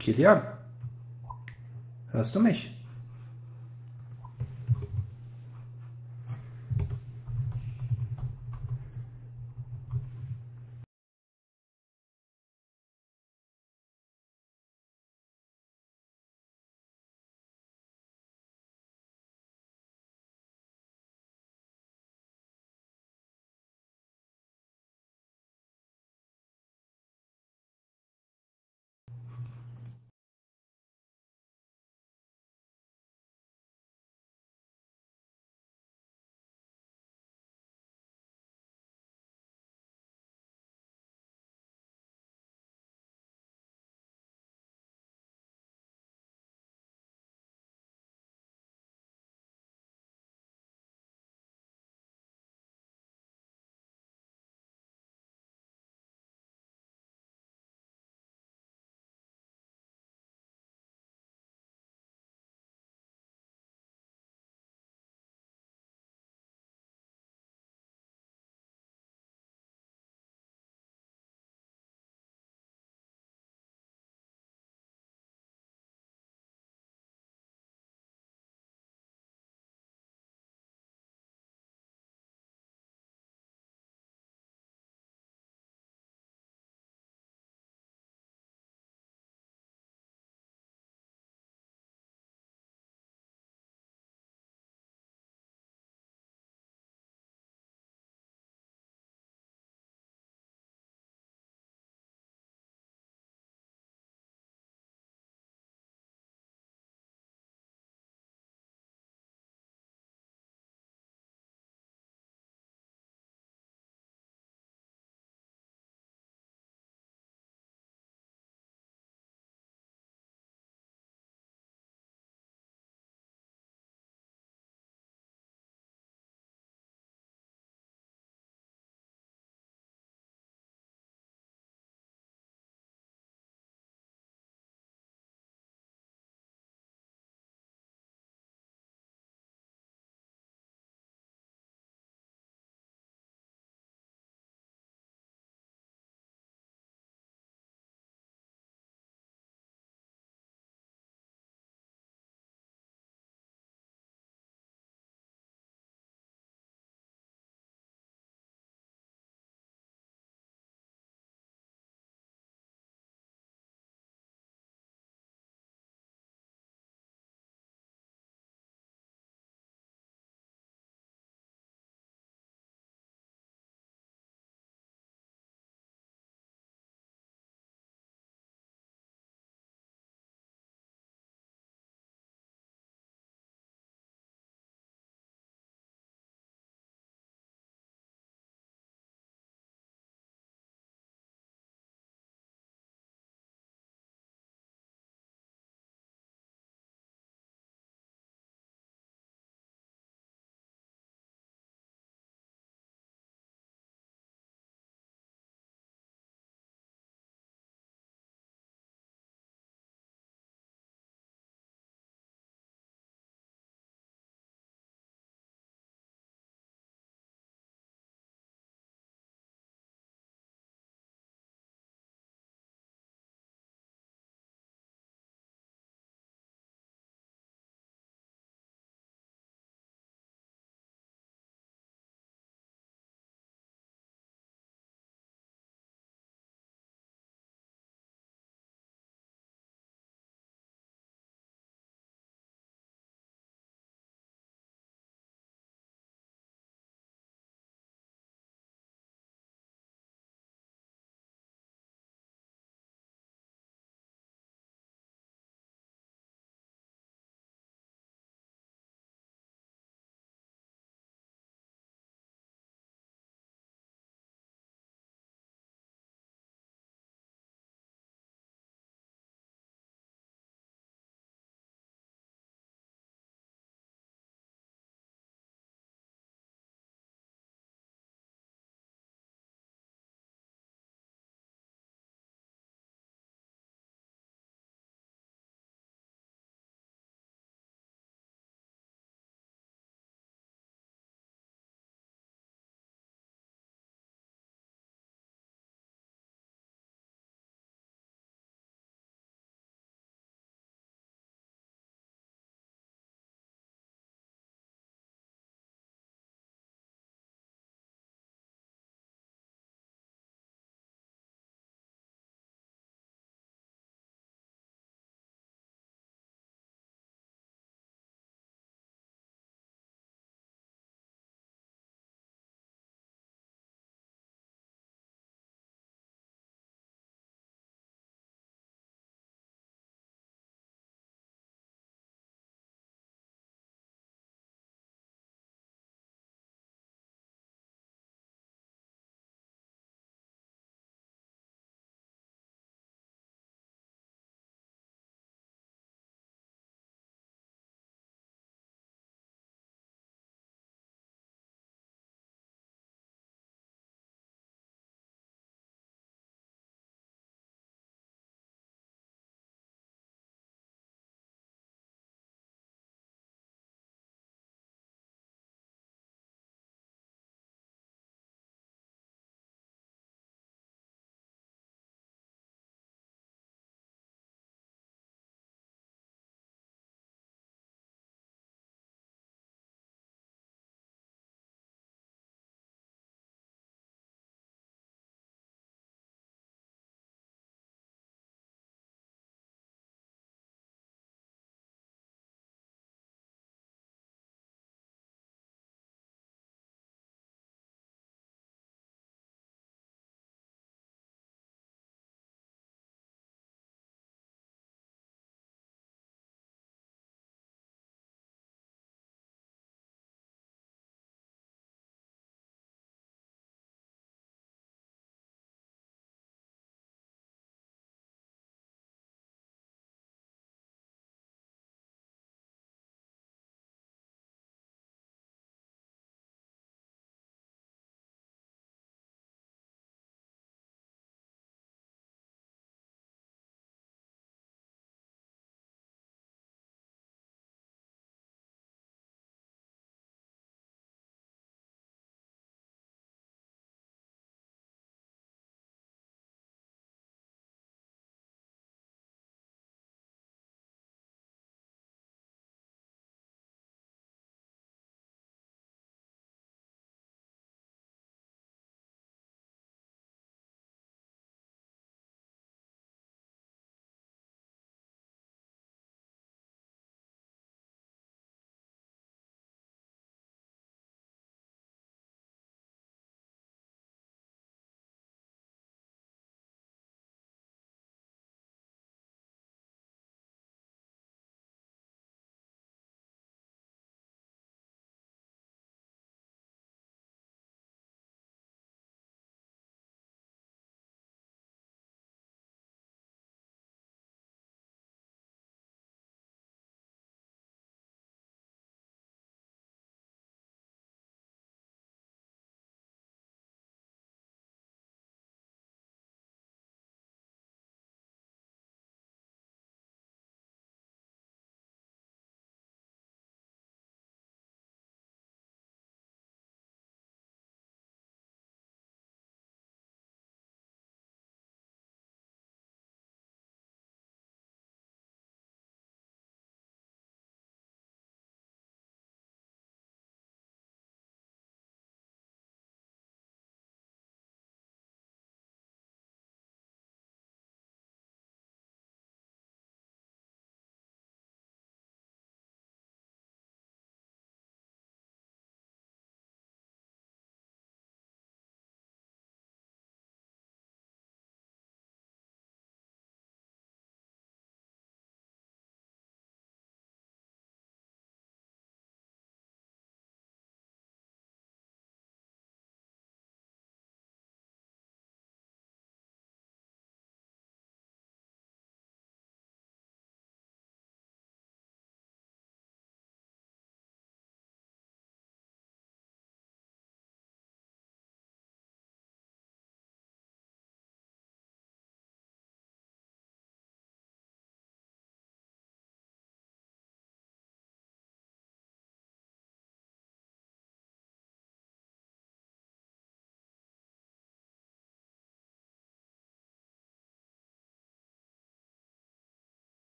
Kilian, hörst du mich?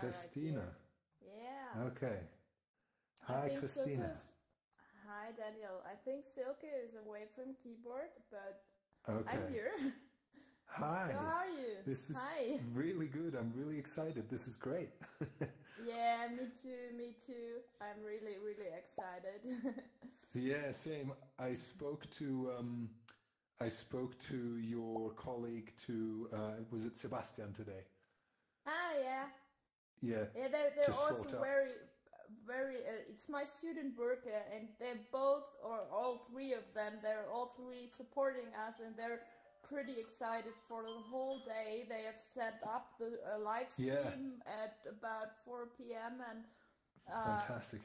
Kristina. Right here. Yeah. Okay. Hi, Kristina. Hi, Daniel. I think Silke is away from keyboard, but I'm Okay. here. Hi. So how are you? This is Hi. really good. I'm really excited. This is great. Yeah, me too. Me too. I'm really, really excited. Yeah, same. I spoke to your colleague was it Sebastian today? Yeah. Yeah, Yeah, to they're also sort out. very. It's my student work, and they're both, or all three of them, they're all three supporting us, and they're pretty excited for the whole day. They have set up the live Yeah, stream at about 4 p.m. and uh, fantastic.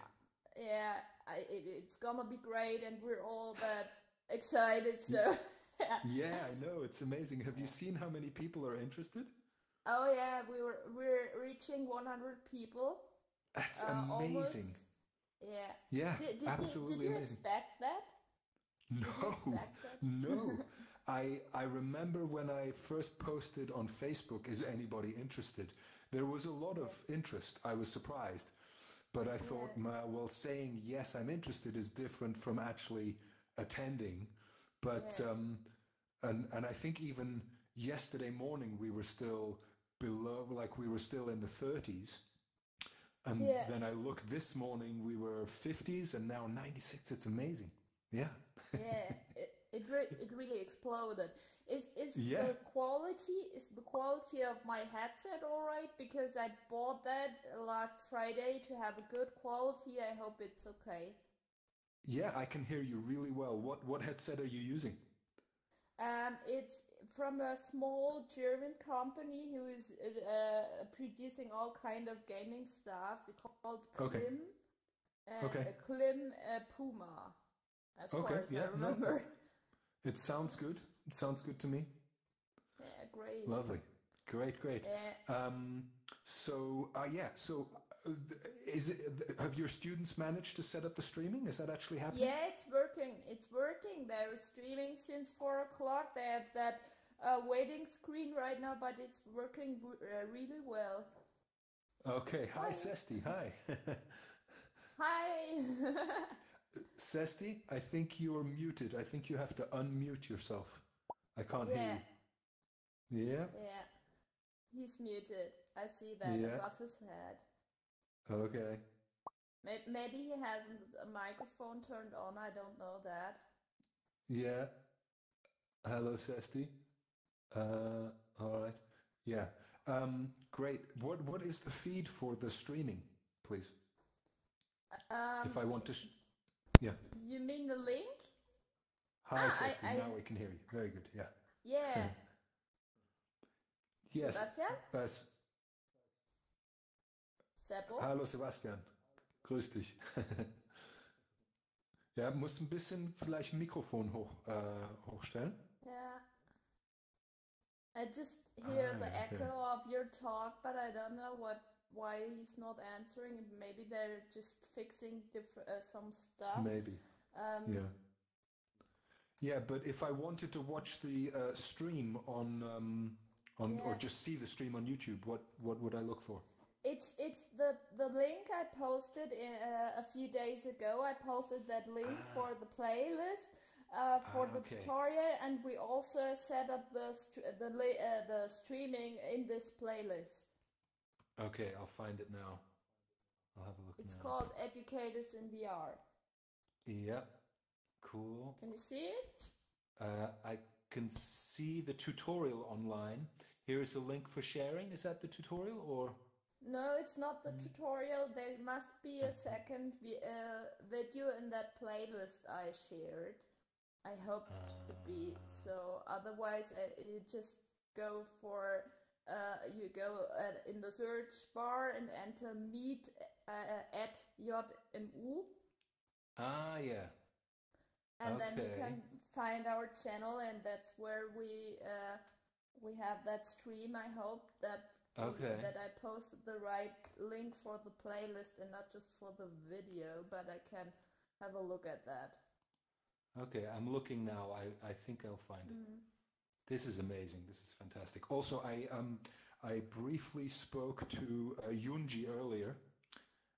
yeah, it's gonna be great, and we're all that excited. So yeah. Yeah, I know. It's amazing. Have you seen how many people are interested? Oh yeah, we're reaching 100 people. That's Almost. amazing. Yeah. Yeah, Did absolutely you amazing. expect that? Did you No, expect that? no. I remember when I first posted on Facebook, is anybody interested? There was a lot of interest. I was surprised. But I thought, Yeah. well, saying yes, I'm interested is different from actually attending. But Yeah. and I think even yesterday morning we were still below, like we were still in the 30s. And Yeah. then I looked this morning, we were 50s, and now 96. It's amazing. Yeah. Yeah. It really exploded. Yeah. Is the quality of my headset all right? Because I bought that last Friday to have a good quality. I hope it's okay. Yeah, I can hear you really well. What headset are you using? It's from a small German company who is producing all kind of gaming stuff. It's called Okay. Okay. Klim Puma, as far Okay. as I Yeah. No. remember. It sounds good. It sounds good to me. Yeah, great. Lovely. Great, great. Yeah, Yeah. Is it, have your students managed to set up the streaming? Is that actually happening? yeah, it's working. It's working. They're streaming since 4 o'clock. They have that waiting screen right now, but it's working really well. Okay. Hi, Oh, Sesti. Hi. hi. Sesti, I think you're muted. I think you have to unmute yourself. I can't hear Yeah, you. Yeah? yeah. He's muted. I see that Yeah. above his head. Okay. Maybe he hasn't a microphone turned on. I don't know that. Yeah. Hello, Sesti. All right. Yeah. Great. What is the feed for the streaming, please? Um, If I want to, yeah. you mean the link? Hi, Sesti. Now I can hear you. Very good. Yeah. Yeah. Yes. Sebastian? Das, Seppo? hallo, Sebastian. Grüß dich. Ja, musst ein bisschen vielleicht ein Mikrofon hochstellen. Yeah. I just hear the Okay. echo of your talk, but I don't know why he's not answering. Maybe they're just fixing some stuff. Maybe. Yeah. Yeah, but if I wanted to watch the stream on or just see the stream on YouTube, what would I look for? It's the link I posted a few days ago. I posted that link for the playlist for the tutorial, and we also set up the streaming in this playlist. Okay, I'll find it now. I'll have a look It's now. called Educators in VR. Yeah, cool. Can you see it? I can see the tutorial online. Here is a link for sharing. Is that the tutorial or? No, it's not the tutorial. There must be a second video in that playlist I shared. I hope to be so. Otherwise, you just go for you go in the search bar and enter MEET at JMU. Yeah. And then you can find our channel, and that's where we have that stream. I hope that that I posted the right link for the playlist and not just for the video, but I can have a look at that. Okay, I'm looking now. I think I'll find it. This is amazing. This is fantastic. Also, I briefly spoke to Yunji earlier.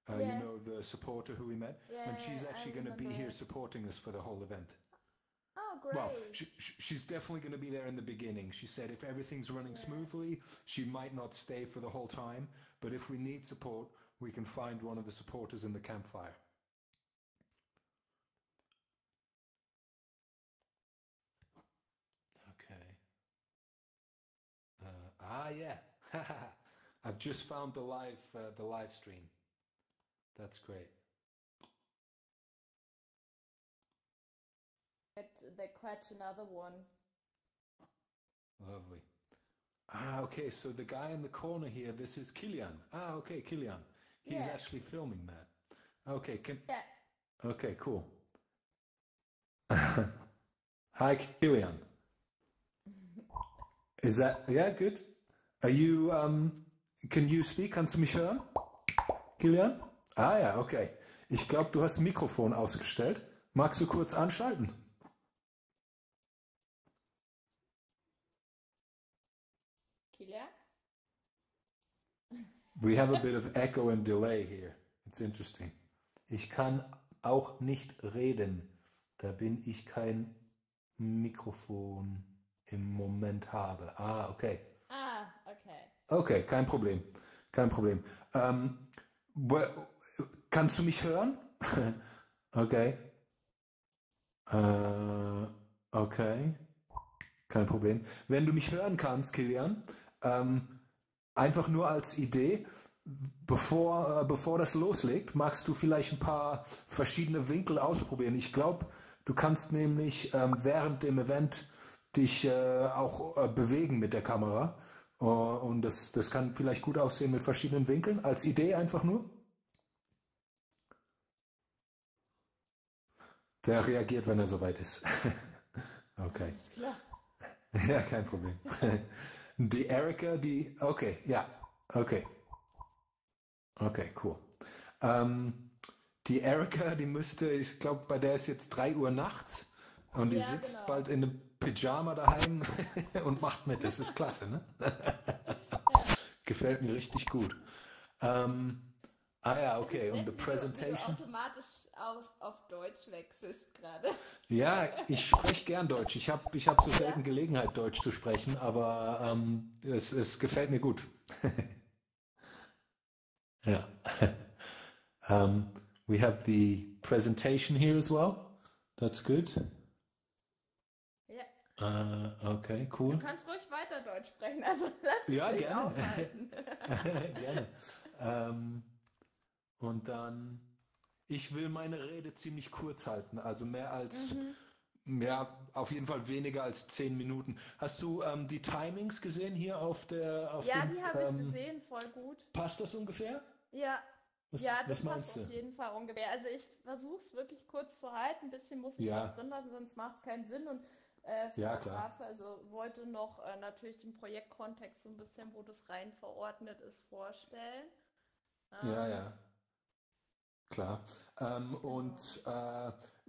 Yeah. You know, the supporter who we met, and she's actually going to be here remember. supporting us for the whole event. Oh, great. Well, she's definitely going to be there in the beginning. She said if everything's running smoothly, she might not stay for the whole time, but if we need support, we can find one of the supporters in the campfire. Okay. Yeah. I've just found the live stream. That's great. They catch another one. Lovely. Okay, so the guy in the corner here, this is Kilian. Okay, Kilian. He's actually filming that. Okay, Okay, cool. Hi, Kilian. Is that, good? Are you, can you speak? Kannst du mich hören? Kilian? Ja, okay. Ich glaube, du hast ein Mikrofon ausgestellt. Magst du kurz anschalten? Kilian? We have a bit of echo and delay here. It's interesting. Ich kann auch nicht reden. Da bin ich kein Mikrofon im Moment habe. Okay. Okay. Okay, kein Problem. Kein Problem. Kannst du mich hören? Okay. Okay. Kein Problem. Wenn du mich hören kannst, Kilian, einfach nur als Idee, bevor das loslegt, magst du vielleicht ein paar verschiedene Winkel ausprobieren. Ich glaube, du kannst nämlich während dem Event dich auch bewegen mit der Kamera. Und das kann vielleicht gut aussehen mit verschiedenen Winkeln. Als Idee einfach nur. Der reagiert, wenn er soweit ist. Okay. Alles klar. Ja, kein Problem. Die Erika, okay, ja, okay. Okay, cool. Die Erika, die müsste, ich glaube, bei der ist jetzt 3 Uhr nachts und die sitzt bald in einem Pyjama daheim und macht mit. Das ist klasse, ne? Gefällt mir richtig gut. Okay, und die Presentation. Wie du automatisch auf Deutsch wechselst gerade. Ja, ich spreche gern Deutsch. Ich hab so selten Gelegenheit, Deutsch zu sprechen, aber es gefällt mir gut. Ja. We have the presentation here as well. That's good. Ja. Okay, cool. Du kannst ruhig weiter Deutsch sprechen, also lass dich nicht aufhalten. Gerne. Und dann, ich will meine Rede ziemlich kurz halten, also mehr als, auf jeden Fall weniger als 10 Minuten. Hast du die Timings gesehen hier auf die habe ich gesehen, voll gut. Passt das ungefähr? Ja. Das was passt auf jeden Fall ungefähr. Also ich versuche es wirklich kurz zu halten, ein bisschen muss ich was drin lassen, sonst macht es keinen Sinn. Und Grafe, also wollte noch natürlich den Projektkontext so ein bisschen, wo das rein verordnet ist, vorstellen. Ja. Klar.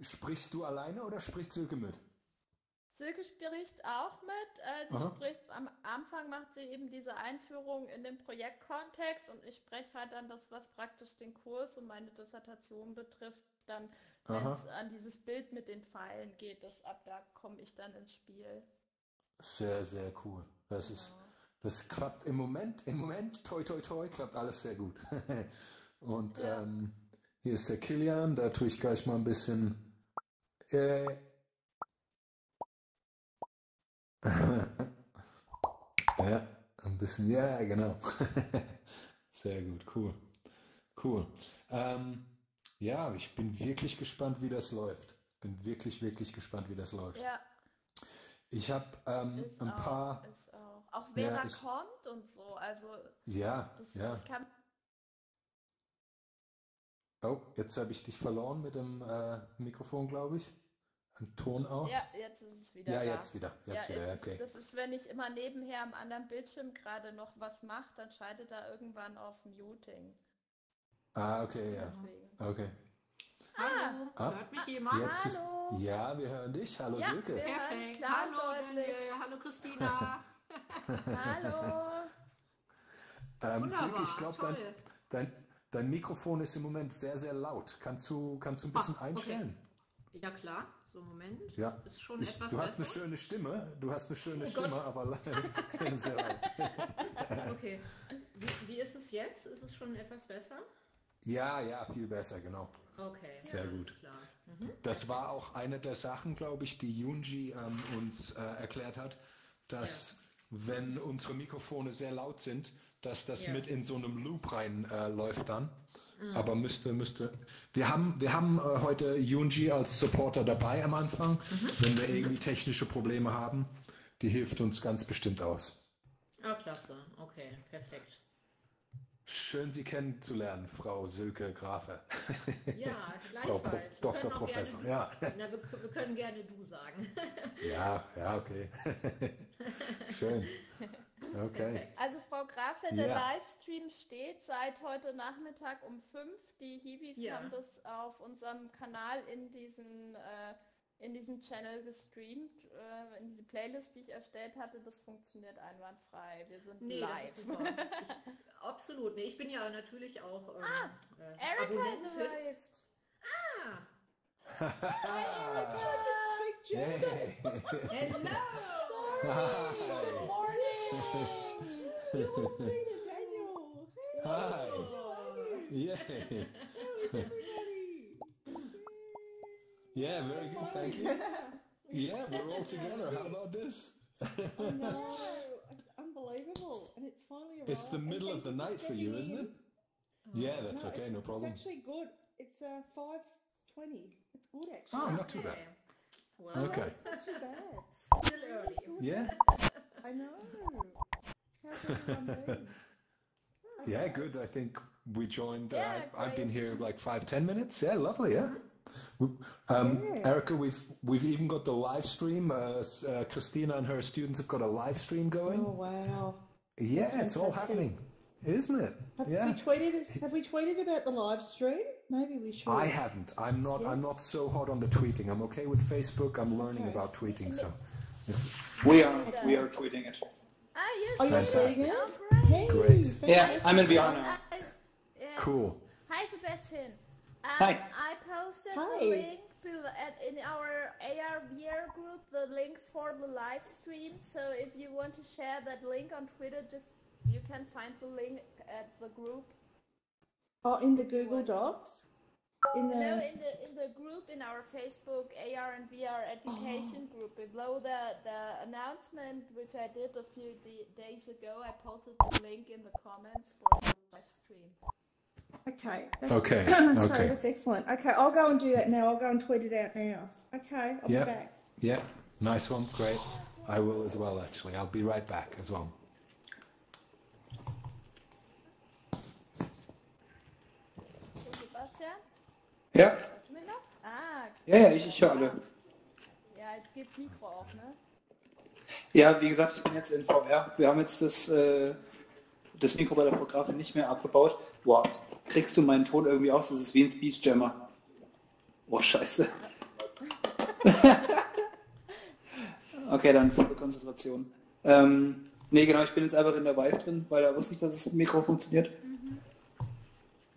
Sprichst du alleine oder spricht Silke mit? Silke spricht auch mit. Sie spricht, am Anfang macht sie eben diese Einführung in den Projektkontext und ich spreche halt dann das, was praktisch den Kurs und meine Dissertation betrifft, dann, wenn es an dieses Bild mit den Pfeilen geht, ab da komme ich dann ins Spiel. Sehr, sehr cool. Das klappt im Moment, toi, toi, toi, klappt alles sehr gut. Und hier ist der Kilian, da tue ich gleich mal ein bisschen ja, ein bisschen, genau. Sehr gut, cool. Ich bin wirklich gespannt, wie das läuft. Bin wirklich, wirklich gespannt, wie das läuft. Ja. Ich habe ein paar... Ist auch. Auch wer da kommt und so, also... Ich kann... Oh, jetzt habe ich dich verloren mit dem Mikrofon, glaube ich. Ein Ton aus. Ja, jetzt ist es wieder da. Jetzt wieder, okay. Das ist, wenn ich immer nebenher am anderen Bildschirm gerade noch was mache, dann schaltet er irgendwann auf Muting. Okay, ja. Deswegen. Okay. Hört mich jemand? Hallo. Ja, wir hören dich. Hallo, Silke. Perfekt. Hallo, Daniel. Hallo, Kristina. Hallo. Silke, ich glaube, dein Mikrofon ist im Moment sehr, sehr laut. Kannst du ein bisschen einstellen? Okay. Ja klar, so Moment. Ja. Ist schon etwas Du hast besser. eine schöne Stimme, Gott. aber sehr laut. Okay. Wie ist es jetzt? Ist es schon etwas besser? Ja, viel besser, genau. Okay, sehr alles gut. Klar. Das war auch eine der Sachen, glaube ich, die Yunji uns erklärt hat, dass wenn unsere Mikrofone sehr laut sind, dass das mit in so einem Loop rein läuft dann. Aber müsste. Wir haben heute Yunji als Supporter dabei am Anfang. Wenn wir irgendwie technische Probleme haben, die hilft uns ganz bestimmt aus. Ah, klasse. Okay, perfekt. Schön, Sie kennenzulernen, Frau Silke Grafe. Ja, Frau gleichfalls. Dr. Professor. Wir können gerne du sagen. Ja, okay. Schön. Okay. Also Frau Grafe, der Livestream steht seit heute Nachmittag um 5. Die Hiwis haben das auf unserem Kanal in diesen Channel gestreamt, in diese Playlist, die ich erstellt hatte. Das funktioniert einwandfrei. Wir sind live. Absolut. Ich bin ja natürlich auch Erika arrived. Hi, Erika. Hey. Hello. Sorry. Good morning. You've seen it, Daniel. Hey. Hi. Yay. How is everybody? Yeah, very good, thank you. Yeah, we're all together. How about this? I know. It's unbelievable. And it's finally arrived. It's the middle of the night for you, isn't it? Yeah, that's okay, no problem. It's actually good. It's 5:20. It's good, actually. Oh, not too bad. Well, Okay. It's not too bad. Still early. Yeah. I know. How's everyone been? Yeah, good. I think we joined. Yeah, I've been great. here like 5-10 minutes. Yeah, lovely. Yeah. Erica, we've even got the live stream. Kristina and her students have got a live stream going. Oh, wow. Yeah, That's it's all fantastic. happening, isn't it? Have Yeah. we tweeted about the live stream? Maybe we should. I haven't. I'm not so hot on the tweeting. I'm okay with Facebook. I'm learning Okay. about tweeting, so. We are tweeting it. Oh, you're Fantastic. tweeting it? Oh, great. Hey, Great. Yeah, I'm in VR now. Cool. Hi, Sebastian. Hi. I posted Hi. the link in our AR/VR group, the link for the live stream. So if you want to share that link on Twitter, you can find the link at the group. Oh, in the Google Docs? No, in the group in our Facebook AR and VR education group. Below the announcement, which I did a few days ago, I posted the link in the comments for the live stream. Okay. Okay. Sorry, that's excellent. Okay, I'll go and do that now. I'll go and tweet it out now. Okay, I'll be back. Yeah. Nice one. Great. I will as well, actually. I'll be right back as well. So, Sebastian, Ja, hörst du mich noch? Ah, ja, ich höre alle. ja, jetzt geht's Mikro auch, ne? Ja, wie gesagt, ich bin jetzt in VR. Wir haben jetzt das Mikro bei der Frau Grafe nicht mehr abgebaut. Wow, kriegst du meinen Ton irgendwie aus? Das ist wie ein Speech-Jammer. Boah, scheiße. Okay, dann volle Konzentration. Nee, genau, ich bin jetzt einfach in der Vive drin, weil da wusste ich, dass das Mikro funktioniert.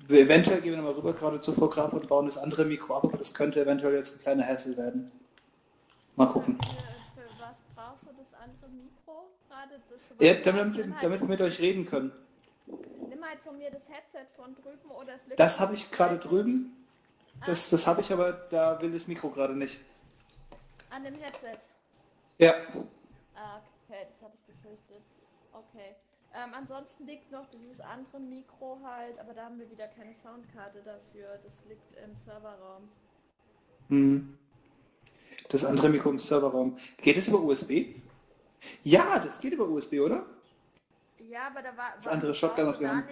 Eventuell gehen wir nochmal rüber gerade zur Frau Grafe und bauen das andere Mikro ab, aber das könnte eventuell jetzt ein kleiner Hassel werden. Mal gucken. Für was brauchst du das andere Mikro gerade? Ja, damit wir mit euch reden können. Nimm halt von mir das Headset von drüben oder das Das habe ich gerade drüben. Das habe ich, aber da will das Mikro gerade nicht. An dem Headset. Ja. Ah, okay, das hatte ich befürchtet. Okay. Ansonsten liegt noch dieses andere Mikro halt, aber da haben wir wieder keine Soundkarte dafür. Das liegt im Serverraum. Das andere Mikro im Serverraum. Geht es über USB? Ja, das geht über USB, oder? Ja, aber da war... Das andere Shotgun, was wir haben.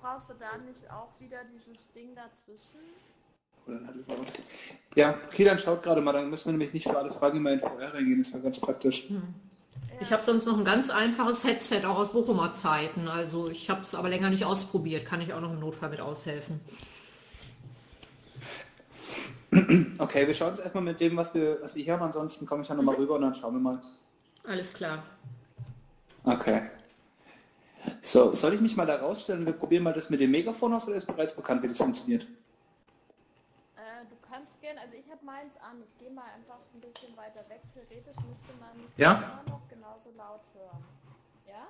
Brauchst du da nicht auch wieder dieses Ding dazwischen? Ja, okay, dann schaut gerade mal, dann müssen wir nämlich nicht für alle Fragen immer in VR reingehen, das wäre ganz praktisch. Ich habe sonst noch ein ganz einfaches Headset, auch aus Bochumer Zeiten. Also ich habe es aber länger nicht ausprobiert. Kann ich auch noch im Notfall mit aushelfen. Okay, wir schauen uns erstmal mit dem, was wir hier haben. Ansonsten komme ich dann nochmal rüber und dann schauen wir mal. Alles klar. Okay. So, soll ich mich mal da rausstellen und wir probieren mal das mit dem Megafon aus oder ist bereits bekannt, wie das funktioniert? Du kannst gerne, also ich habe meins an. Ich gehe mal einfach ein bisschen weiter weg. Theoretisch müsste man mich Ja? immer noch genauso laut hören. Ja?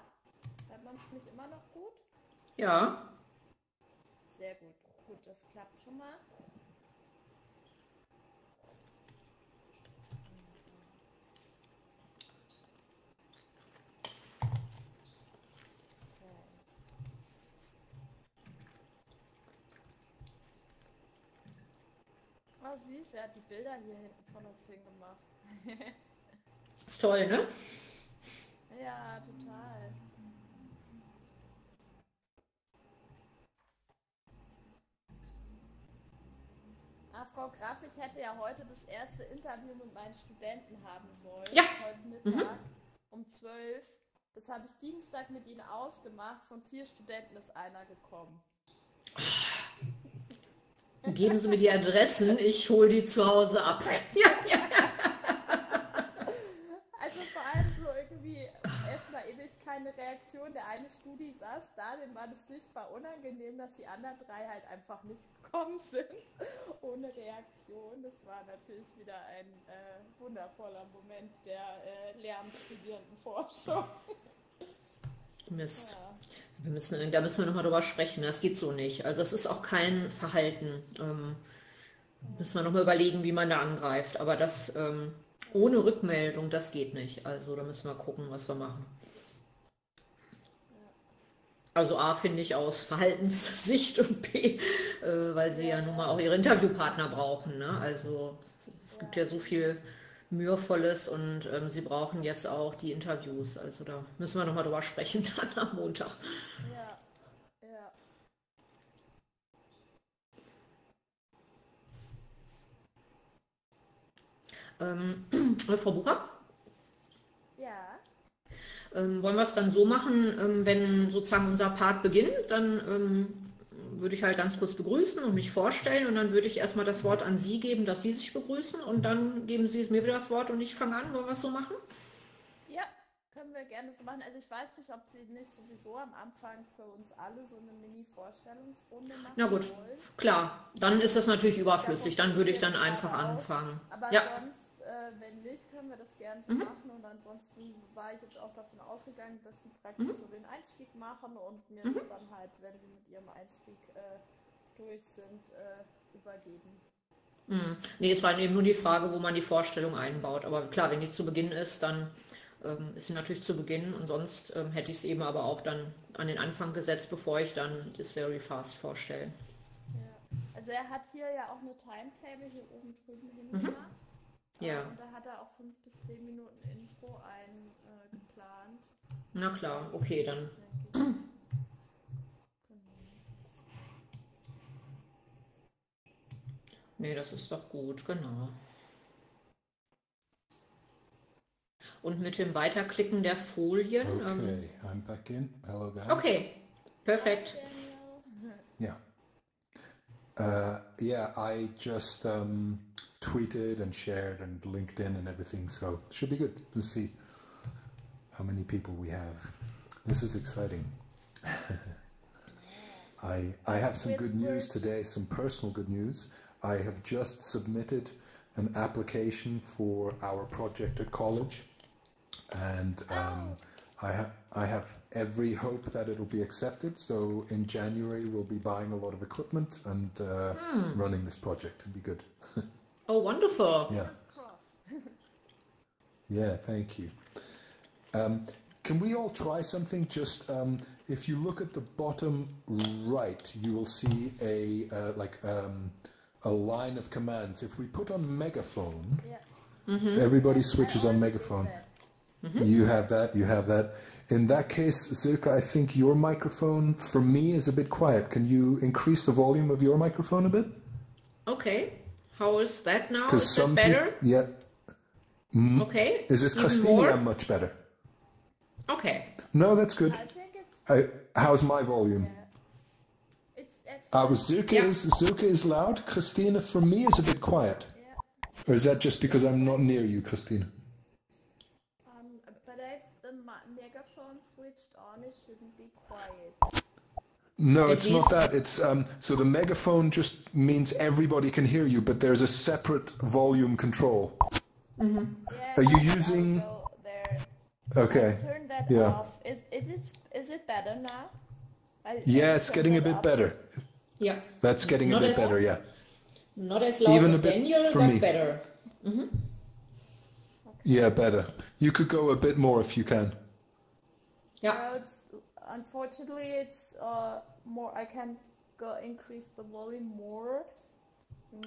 Hört man mich immer noch gut? Ja. Sehr gut. Gut, das klappt schon mal. Oh, süß, er hat die Bilder hier hinten von uns hingemacht. Ist toll, ne? Ja, total. Frau Grafe, ich hätte ja heute das erste Interview mit meinen Studenten haben sollen. Ja. Heute Mittag um 12. Das habe ich Dienstag mit ihnen ausgemacht. Von 4 Studenten ist einer gekommen. Geben Sie mir die Adressen, ich hole die zu Hause ab. Ja. Also vor allem so irgendwie erstmal ewig keine Reaktion. Der eine Studi saß da, dem war das sichtbar unangenehm, dass die anderen 3 halt einfach nicht gekommen sind. Ohne Reaktion. Das war natürlich wieder ein wundervoller Moment der Lehramtsstudierendenforschung. Mist. Ja. Da müssen wir nochmal drüber sprechen. Das geht so nicht. Also das ist auch kein Verhalten. Müssen wir nochmal überlegen, wie man da angreift. Aber das ohne Rückmeldung, das geht nicht. Also da müssen wir gucken, was wir machen. Also A, finde ich aus Verhaltenssicht und B, weil sie ja nun mal auch ihre Interviewpartner brauchen. Ne? Also es gibt ja so viel Mühevolles und sie brauchen jetzt auch die Interviews. Also da müssen wir nochmal drüber sprechen dann am Montag. Ja, ja. Frau Bucher? Ja. Wollen wir es dann so machen, wenn sozusagen unser Part beginnt, dann würde ich halt ganz kurz begrüßen und mich vorstellen und dann würde ich erstmal das Wort an Sie geben, dass Sie sich begrüßen und dann geben Sie mir wieder das Wort und ich fange an. Wollen wir es so machen? Ja, können wir gerne so machen. Also ich weiß nicht, ob Sie nicht sowieso am Anfang für uns alle so eine Mini-Vorstellungsrunde machen Na gut, wollen. klar. Dann ist das natürlich überflüssig. Dann würde ich dann einfach Aber anfangen. Aber Ja. sonst, wenn nicht, können wir das gerne so machen. Und ansonsten war ich jetzt auch davon ausgegangen, dass Sie praktisch so den Einstieg machen und mir das dann halt, wenn Sie mit Ihrem Einstieg durch sind, übergeben. Nee, es war eben nur die Frage, wo man die Vorstellung einbaut. Aber klar, wenn die zu Beginn ist, dann ist sie natürlich zu Beginn und sonst hätte ich es eben aber auch dann an den Anfang gesetzt, bevor ich dann das Very Fast vorstelle. Ja. Also er hat hier ja auch eine Timetable hier oben drüben hingemacht. Ja. Und da hat er auch 5 bis 10 Minuten Intro eingeplant. Na klar, okay, dann. Genau. Nee, das ist doch gut, genau. Und mit dem Weiterklicken der Folien. Okay, I'm back in. Hello guys. Okay, perfekt. Yeah. Yeah, I just tweeted and shared and LinkedIn and everything, so it should be good to see how many people we have. This is exciting. I have some good news today, some personal good news. I have just submitted an application for our project at college, and I have every hope that it'll be accepted. So in January we'll be buying a lot of equipment and running this project. It'll be good. Oh, wonderful. Yeah. Yeah, thank you. Can we all try something? Just if you look at the bottom right, you will see a line of commands. If we put on megaphone, everybody switches on megaphone. You have that, you have that. In that case, Silke, I think your microphone, for me, is a bit quiet. Can you increase the volume of your microphone a bit? Okay. How is that now? Because Is some that better? people, yeah. Okay. Is this Even Kristina more? much better? Okay. No, that's good. I think it's How's my volume? it's excellent. Silke is loud. Kristina, for me, is a bit quiet. Yeah. Or is that just because I'm not near you, Kristina? But I have the megaphone microphone switched on, it shouldn't be quiet. No, At it's not least- that. It's so the megaphone just means everybody can hear you, but there's a separate volume control. Yeah, Are you I'll using? go there. Okay. Turn that Yeah. off. Is it better now? Yeah, it's getting a bit better. Yeah. That's getting a Not bit as- better. Yeah. Not as loud Even as a bit Daniel, for but me. better. Yeah, better. You could go a bit more if you can. Yeah. No, unfortunately it's more. I can go increase the volume more.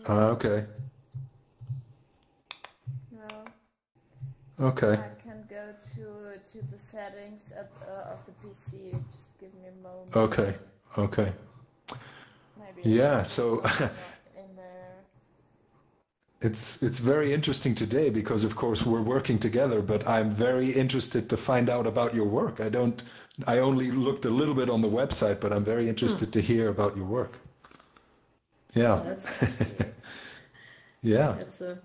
Okay. No, Okay. I can go to the settings of the PC. Just give me a moment. Okay. Okay. Maybe Yeah, I can do so- something in there. It's very interesting today because of course we're working together, but I'm very interested to find out about your work. I only looked a little bit on the website, but I'm very interested to hear about your work. Yeah. Yeah. It's a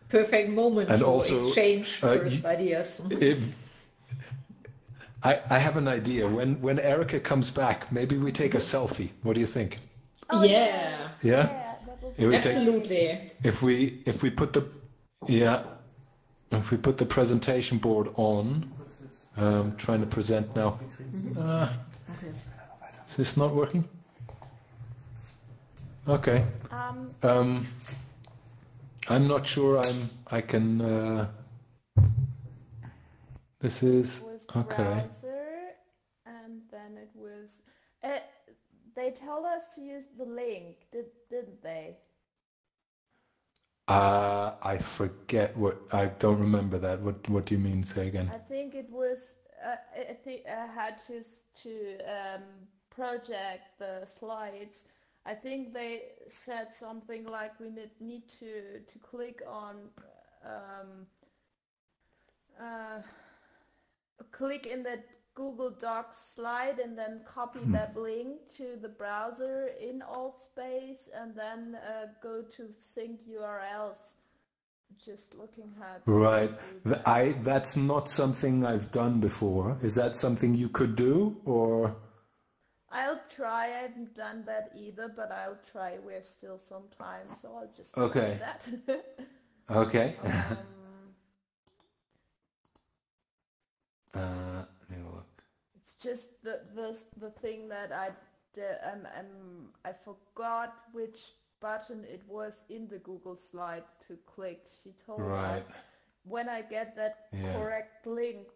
perfect moment And to also, exchange first ideas. I have an idea. When Erica comes back, maybe we take a selfie. What do you think? Oh, Yeah. Yeah? that will If we take- Absolutely. If we put the presentation board on, trying to present now. Is this not working? Okay. I'm not sure I can. This is was okay. browser, and then it was. They told us to use the link, didn't they? I forget what. I don't remember that. What do you mean? Say again. I think it was. I think I had to project the slides. I think they said something like we need to click on click in the Google Docs slide and then copy that link to the browser in AltSpace and then go to sync URLs. Just looking how to Right. do that. That's not something I've done before. Is that something you could do, or? I'll try. I haven't done that either, but I'll try. We have still some time, so I'll just Okay. try that. Okay. Let me look. It's just the thing that I forgot which button it was in the Google slide to click. She told Right. us when I get that Yeah. correct link.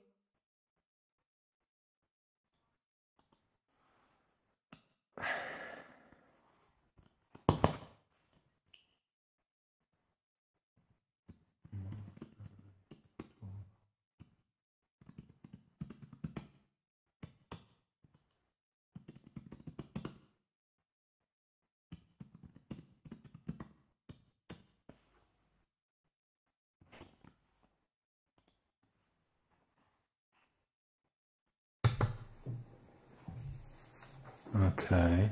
Okay.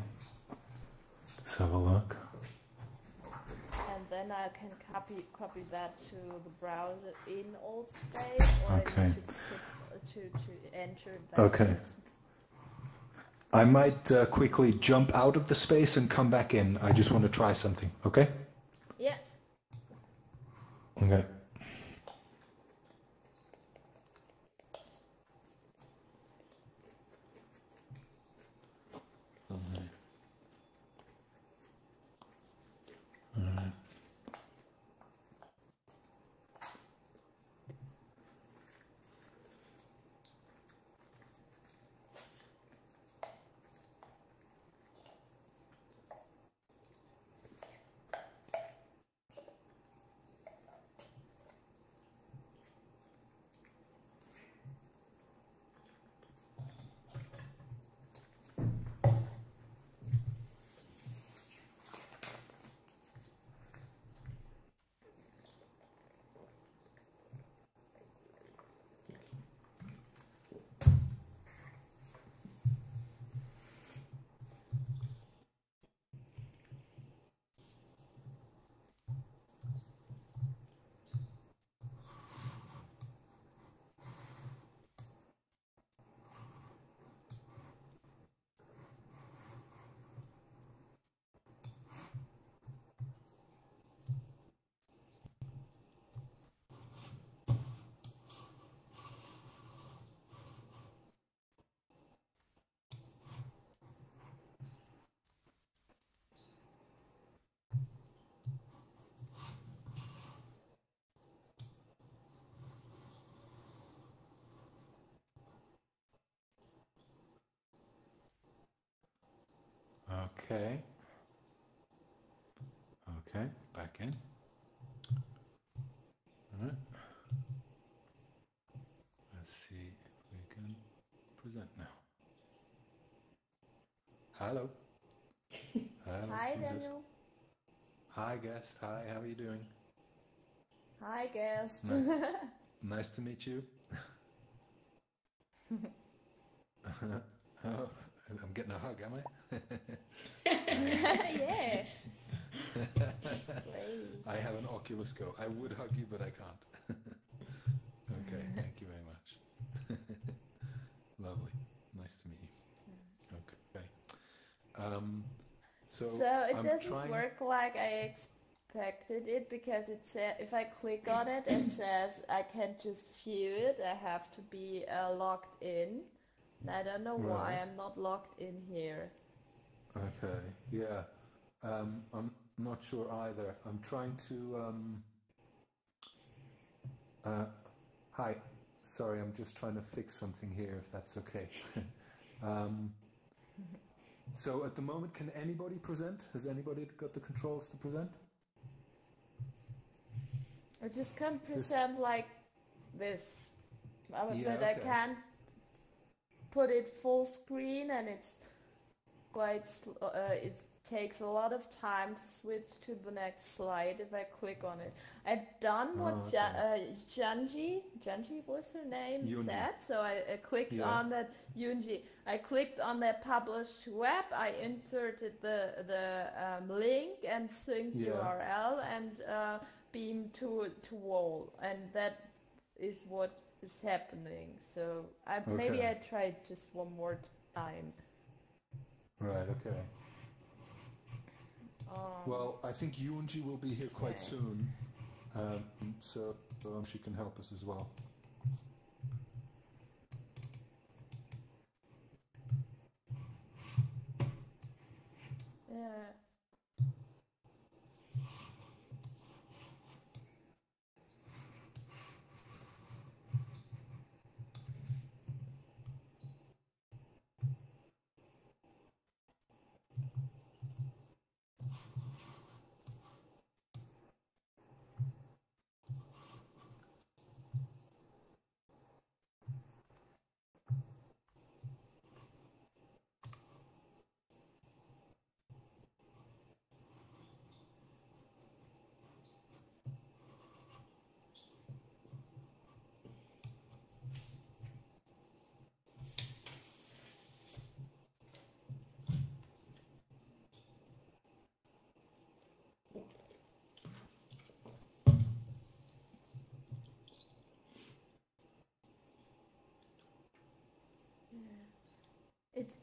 Let's have a look. And then I can copy that to the browser in AltSpace, or Okay. I need to enter that. Okay. I might quickly jump out of the space and come back in. I just want to try something. Okay? Yeah. Okay. Okay. Okay, back in. All right. Let's see if we can present now. Hello. Hello. Hi, who's this? Daniel. Hi, guest. Hi, how are you doing? Hi, guest. Nice to meet you. Oh, I'm getting a hug, am I? Yeah. Great. I have an Oculus Go. I would hug you, but I can't. Okay, thank you very much. Lovely. Nice to meet you. Okay. So it I'm doesn't trying... work like I expected it, because it said if I click on it, it says I can't just view it. I have to be logged in. And I don't know why Right. I'm not logged in here. Okay, yeah. I'm not sure either. I'm trying to... Hi. Sorry, I'm just trying to fix something here, if that's okay. So at the moment, can anybody present? Has anybody got the controls to present? I just can't present like this. But Yeah, I okay. can't put it full screen, and it's quite it takes a lot of time to switch to the next slide if I click on it. I've done what Janji was her name Yunji. said, so I clicked Yes. on that Yunji. I clicked on that published web. I inserted the link and synced URL and beam to wall, and that is what is happening. So maybe I tried just one more time. Right, okay. Well, I think Yunji will be here quite soon, so she can help us as well. Yeah.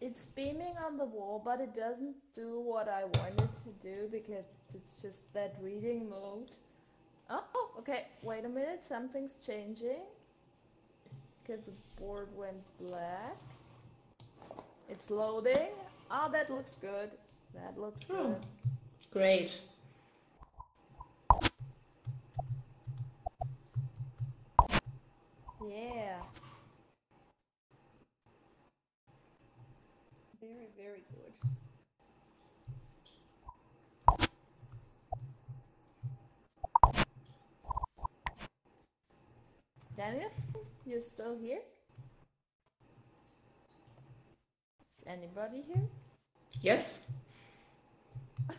It's beaming on the wall, but it doesn't do what I wanted to do, because it's just that reading mode. Oh, okay, wait a minute, something's changing. Because the board went black. It's loading. Oh, that looks good. That looks good. Great. Yeah. Very, very good. Daniel, you're still here? Is anybody here? Yes. Hey,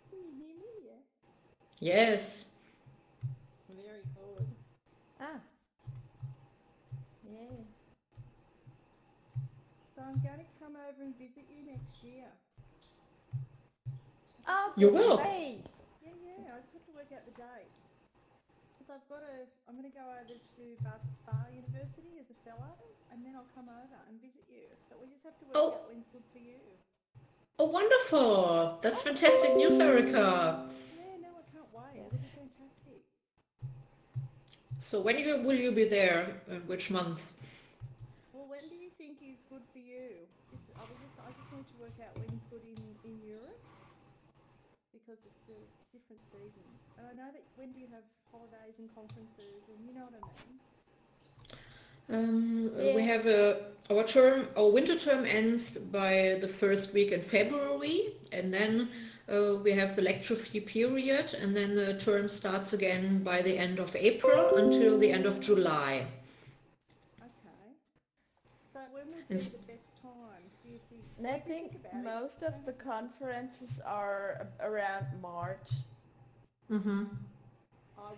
can you hear me? Yes. Very good. Ah. Yeah. So I'm going to come over and visit you next year. Oh, You will. great. Yeah, I just have to work out the date. Because I'm going to go over to AltspaceVR University as a fellow, and then I'll come over and visit you. But we just have to work out when's good for you. Oh, wonderful. That's fantastic news, Erica. Yeah, no, I can't wait. It'll be fantastic. So when will you be there? Which month? Well, when do you think is good for you? I just need to work out when's good in Europe, because it's a different season. And I know that when do you have holidays and conferences, and you know what I mean? We have a Our winter term ends by the first week in February, and then we have the lecture-free period, and then the term starts again by the end of April until the end of July. Okay. So when would be And the best time, do you think? And I think about it. most of the conferences are around March. I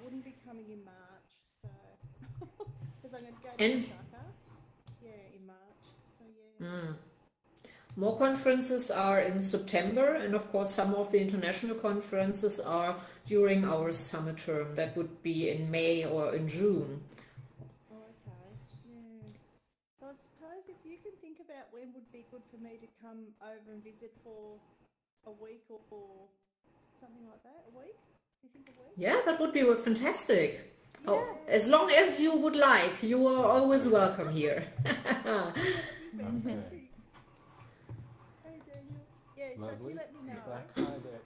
wouldn't be coming in March, so because I'm going to go to And- Osaka. Yeah, in March. So yeah. More conferences are in September, and of course some of the international conferences are during our summer term. That would be in May or in June. Oh, okay. Yeah. So I suppose if you can think about when would be good for me to come over and visit for a week or something like that. A week? Do you think a week? Yeah, that would be fantastic. Oh, as long as you would like, you are always welcome here. Okay. Hey, Daniel. Yeah, so if Lovely. you let me know. You're back. Hi there.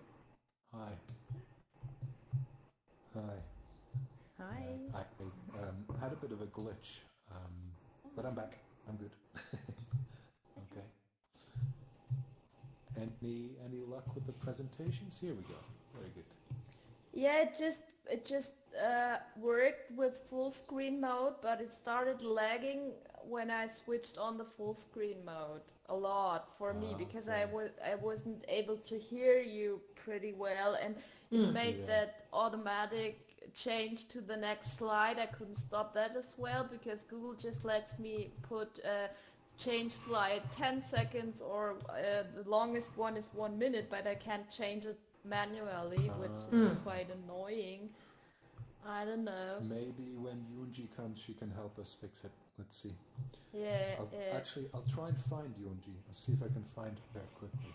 Hi. Hi. Hi. I had a bit of a glitch, but I'm back. I'm good. Okay. Any luck with the presentations? Here we go. Very good. Yeah, it just worked with full screen mode, but it started lagging when I switched on the full screen mode a lot for me because I wasn't able to hear you pretty well, and it made that automatic change to the next slide. I couldn't stop that as well because Google just lets me put change slide 10 seconds or the longest one is 1 minute, but I can't change it manually, which is quite annoying. I don't know. Maybe when Yunji comes, she can help us fix it. Let's see. Yeah, Actually, I'll try and find Yunji. I'll see if I can find her quickly.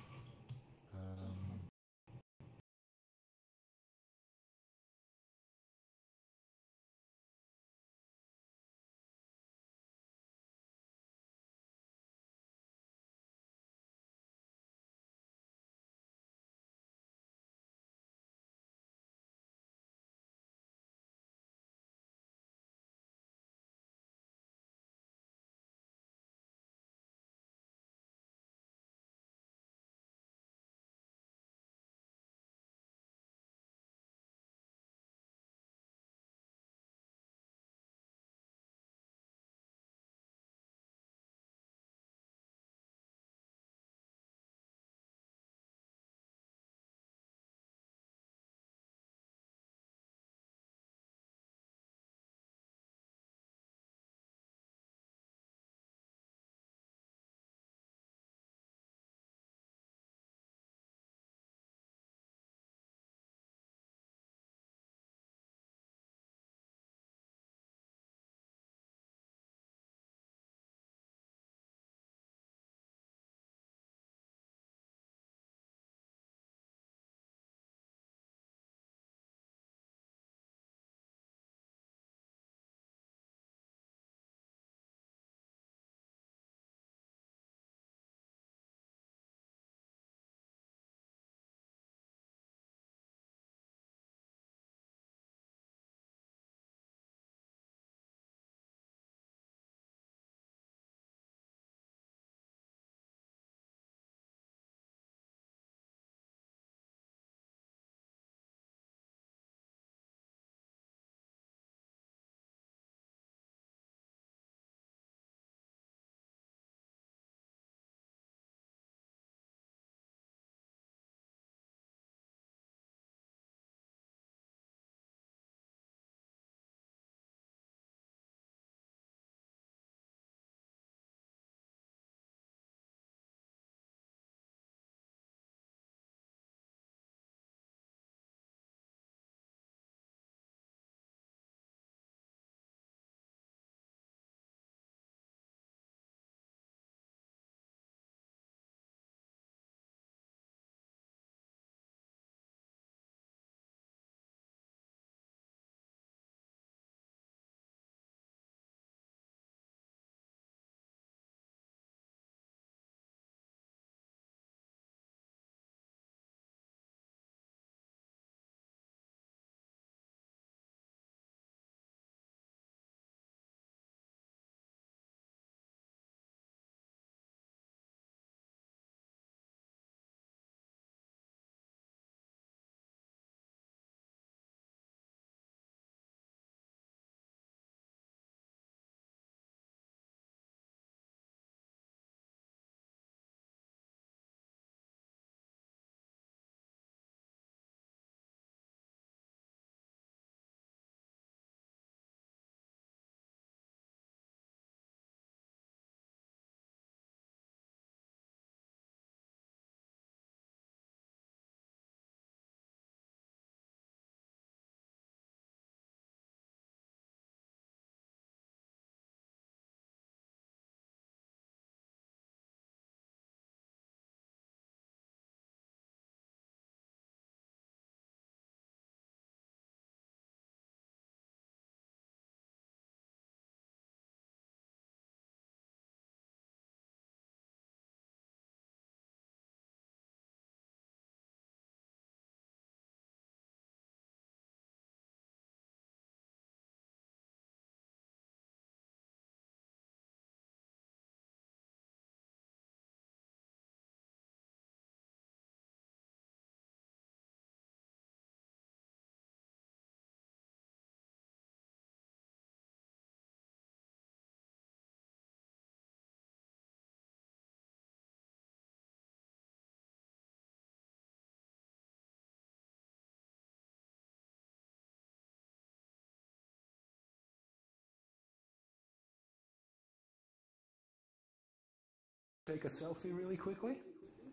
take a selfie really quickly?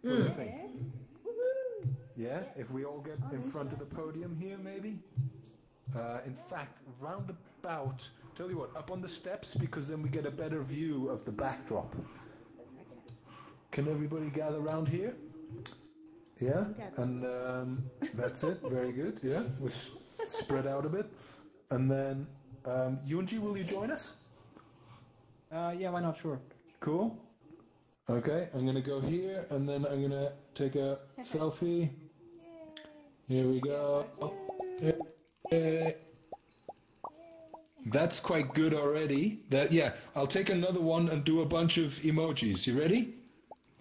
What do you think? Yeah, if we all get in front of the podium here, maybe? In fact, roundabout, tell you what, up on the steps, because then we get a better view of the backdrop. Can everybody gather around here? Yeah, and that's it, very good, yeah. We'll spread out a bit. And then, Yunji, will you join us? Yeah, why not? Sure. Cool. Okay, I'm gonna go here, and then I'm gonna take a selfie. Here we go. That's quite good already. Yeah, I'll take another one and do a bunch of emojis. You ready?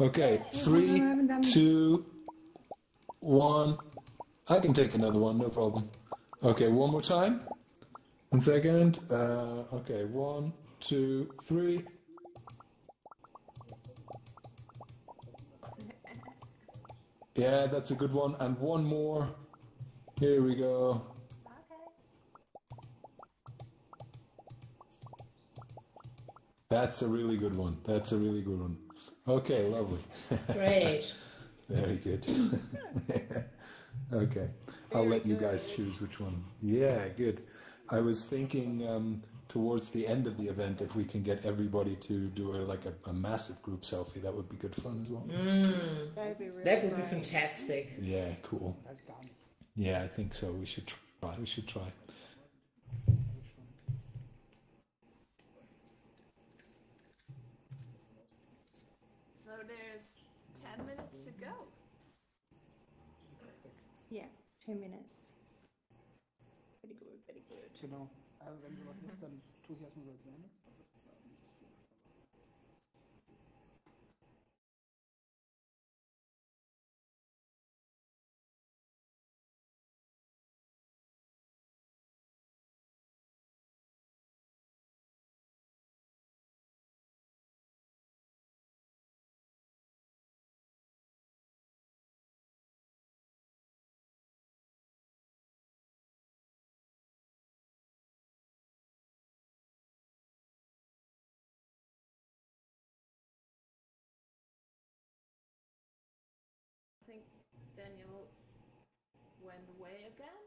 Okay, 3, 2, 1. I can take another one, no problem. Okay, one more time. 1 second. Okay, 1, 2, 3. Yeah, that's a good one. And one more. Here we go. That's a really good one. That's a really good one. Okay, lovely. Great. Very good. Okay, I'll let you guys choose which one. Yeah, good. I was thinking towards the end of the event, if we can get everybody to do a massive group selfie, that would be good fun as well. That would be fantastic. Yeah, cool. Yeah, I think so. We should try. We should try. So there's 10 minutes to go. Yeah, 10 minutes. Very good, very good. Genau. Also wenn sowas ist, dann tue ich erstmal so als wäre nichts. I think Daniel went away again.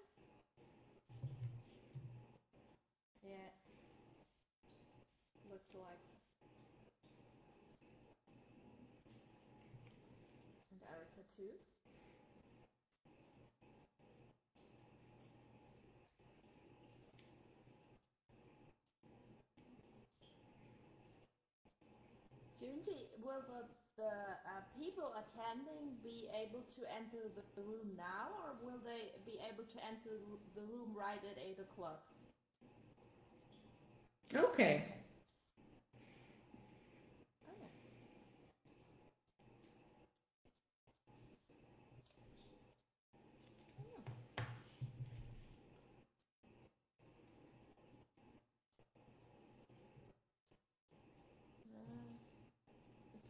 Yeah, looks like. And Erica too. Junji, will the people attending be able to enter the room now, or will they be able to enter the room right at 8 o'clock? Okay.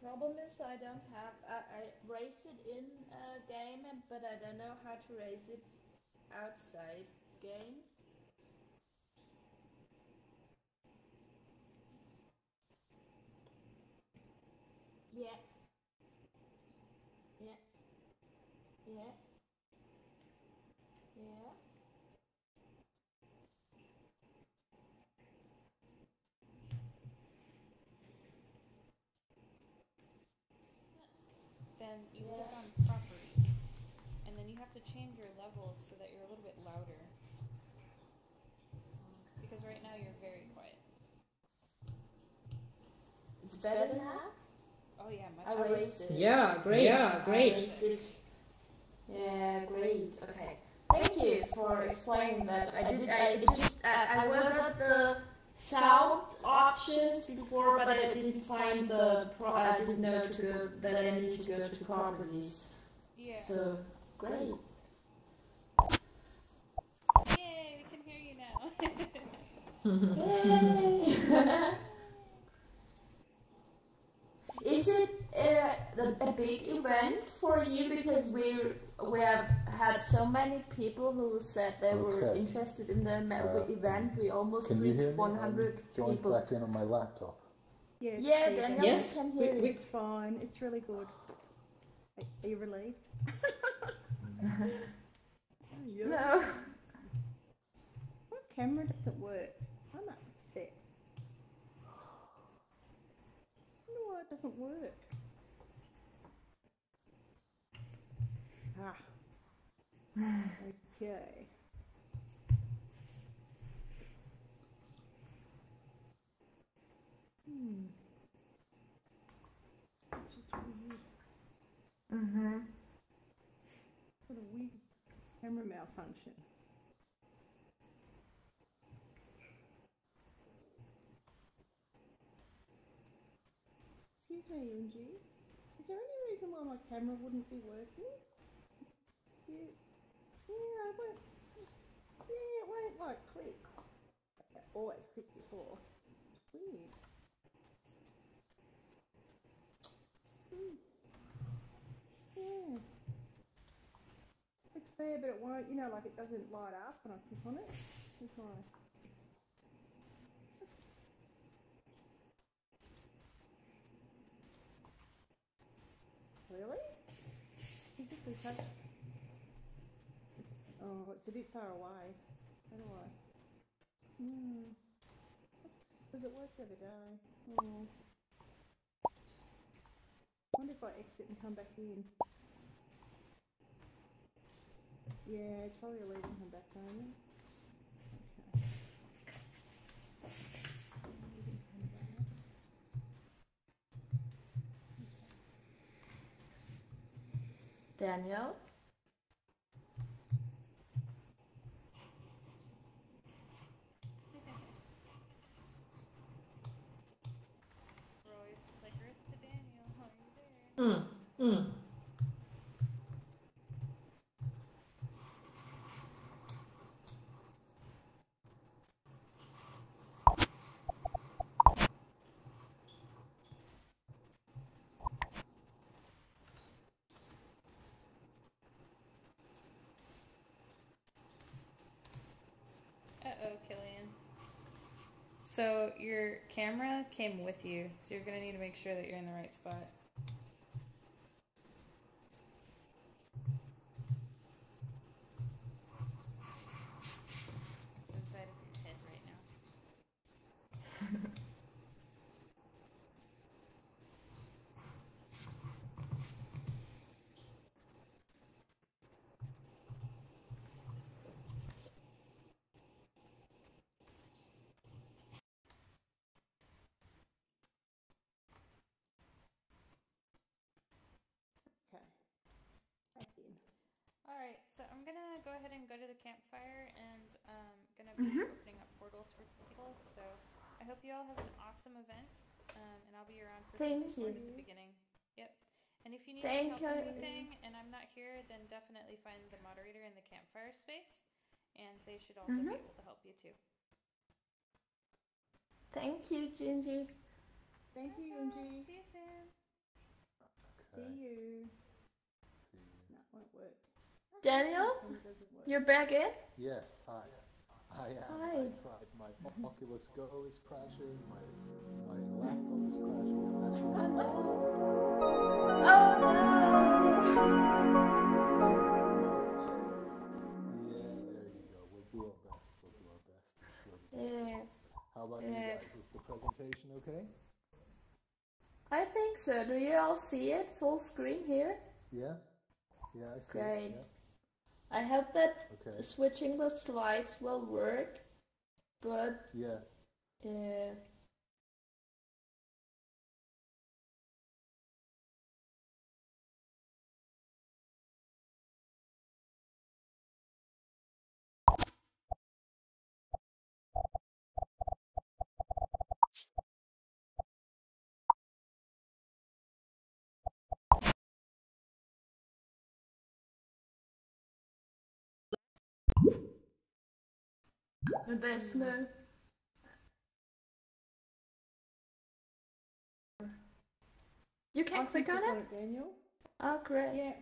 The problem is I don't have, I raised it in game, but I don't know how to raise it outside game. Yeah. Yeah. Yeah. Yeah. Then you click on properties, and then you have to change your levels so that you're a little bit louder. Because right now you're very quiet. It's better now? Oh yeah, much I better. raised it. Yeah, great. Yeah, great. Yeah, great. Okay. Thank you for explaining that. I was at the sound options before, but I didn't find I didn't know that I need to go to properties. Yeah. So, great. Yay, we can hear you now. Yay! Is it a big event for you, because we have had so many people who said they were interested in the event. We almost reached 100 joined people. back in on my laptop. Yeah, Yeah, there you go. Daniel, Yes, we can hear you. It's fine. It's really good. Are you relieved? Yeah. No. My camera doesn't work. I'm upset. I wonder why it doesn't work. Ah. Okay. It's just weird. What a weird camera malfunction. Excuse me, Yunji. Is there any reason why my camera wouldn't be working? It won't like click. It always clicked before. It's weird. Yeah. It's there, but it won't, like it doesn't light up when I click on it. That's why. Really? Physically touch. It's a bit far away. How do I? Does it work the other day? Oh. I wonder if I exit and come back in. Yeah, it's probably a leave and come back only. Daniel? We're always just like, Earth to Daniel, are you there? Uh-oh, Killian. So your camera came with you, so you're going to need to make sure that you're in the right spot. It's inside of your head right now. Okay. Back in. Alright, so I'm going to go ahead and go to the campfire and going to be opening up portals for people. So I hope you all have an awesome event, and I'll be around for some support at the beginning. Yep. And if you need any help with anything and I'm not here, then definitely find the moderator in the campfire space, and they should also be able to help you too. Thank you, Gingy. Thank you, Yunji. See you soon. See you. No, it won't work. Daniel, It doesn't work. you're back in? Yes, hi. I am. Hi. I tried. My Oculus Go is crashing. My laptop is crashing. I'm actually. Oh no! Yeah, there you go. We'll do our best. Yeah. How about you guys? Is the presentation okay? I think so. Do you all see it full screen here? Yeah? Yeah, I see. Great. Yeah. I hope that Okay. switching the slides will work, but Yeah. there's no... You can click on it? Daniel. Oh, great. Yeah.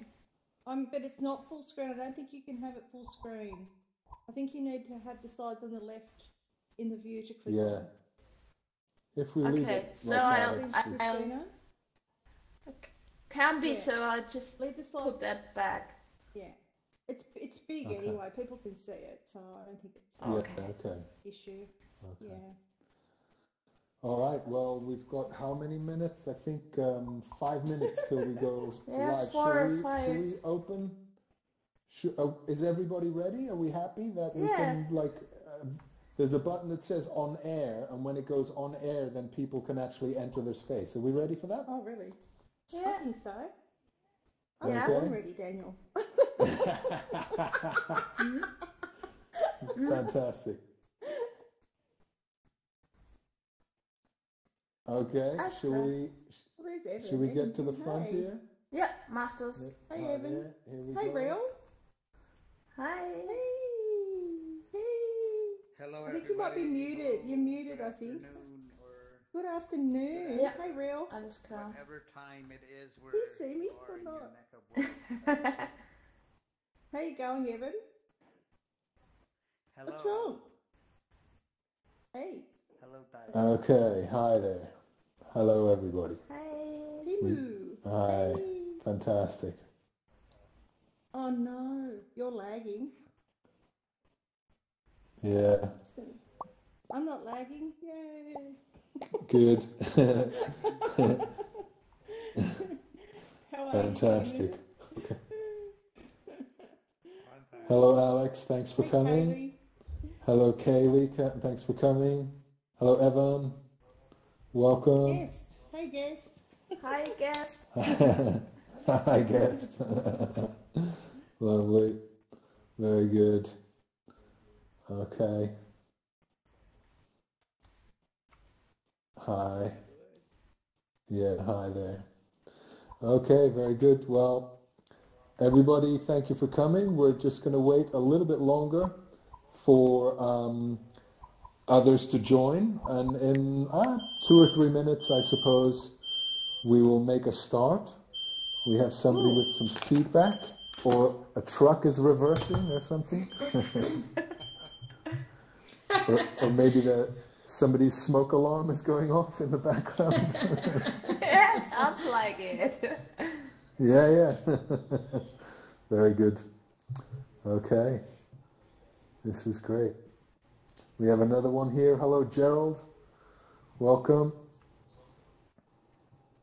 But it's not full screen. I don't think you can have it full screen. I think you need to have the slides on the left in the view to click on. If we leave Okay, it so like I'll that, Kristina? can be, Yeah. so I'll just Leave the slide. put that back. Yeah. It's big Okay. anyway. People can see it, so I don't think it's yeah, Okay. okay. an issue. Okay. Yeah. All right. Well, we've got how many minutes? I think 5 minutes till we go Yeah, live. 4 or Shall 5. we open? Is everybody ready? Are we happy that we Yeah. can there's a button that says on air, and when it goes on air, then people can actually enter their space. Are we ready for that? Oh, really? Yeah. I think so. I'm Yeah. born ready, Daniel. Fantastic. Okay. That's Shall good. we? Well, there's Evan. Should we get Evan's to the in. front Hey. here? Yeah, mach das. Yeah. Hey, Hi Evan. there. Here we Hey, go. Real. Hi. Hey. Hello, I think you might be muted. You're muted, I think. Afternoon or Good afternoon. Yeah. Hey, Real. Alles klar. whatever time it is where Do you see me you or are in your not? neck of woods. How you going, Evan? Hello. What's wrong? Hey. Hello, Tyler. Okay. Hi there. Hello, everybody. Hi. Timu. Hi. Hey. Fantastic. Oh, no. You're lagging. Yeah. I'm not lagging. Yay. Good. How are Fantastic. you? Hello, Alex. Thanks for Hey, coming. Kaylee. Hello, Kaylee. Thanks for coming. Hello, Evan. Welcome. Guest. Hey, guest. Hi, guest. Hi, guest. Lovely. Very good. Okay. Hi. Yeah, hi there. Okay, very good. Well, everybody, thank you for coming. We're just going to wait a little bit longer for others to join, and in 2 or 3 minutes, I suppose, we will make a start. We have somebody with some feedback, or a truck is reversing or something. or maybe somebody's smoke alarm is going off in the background. Yeah, sounds like it. Yeah. Very good. Okay. This is great. We have another one here. Hello, Gerald. Welcome.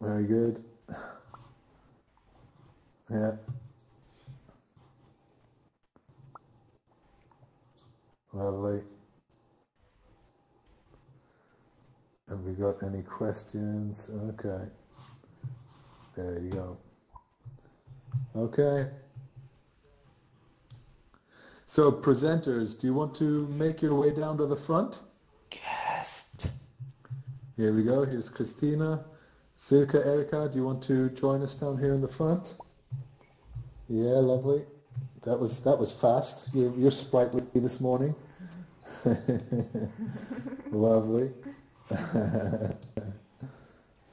Very good. Yeah. Lovely. Have we got any questions? Okay. There you go. Okay. So, presenters, do you want to make your way down to the front? Yes. Here we go. Here's Kristina. Silke, Erika, do you want to join us down here in the front? Yeah, lovely. That was fast. You're sprightly this morning. Lovely.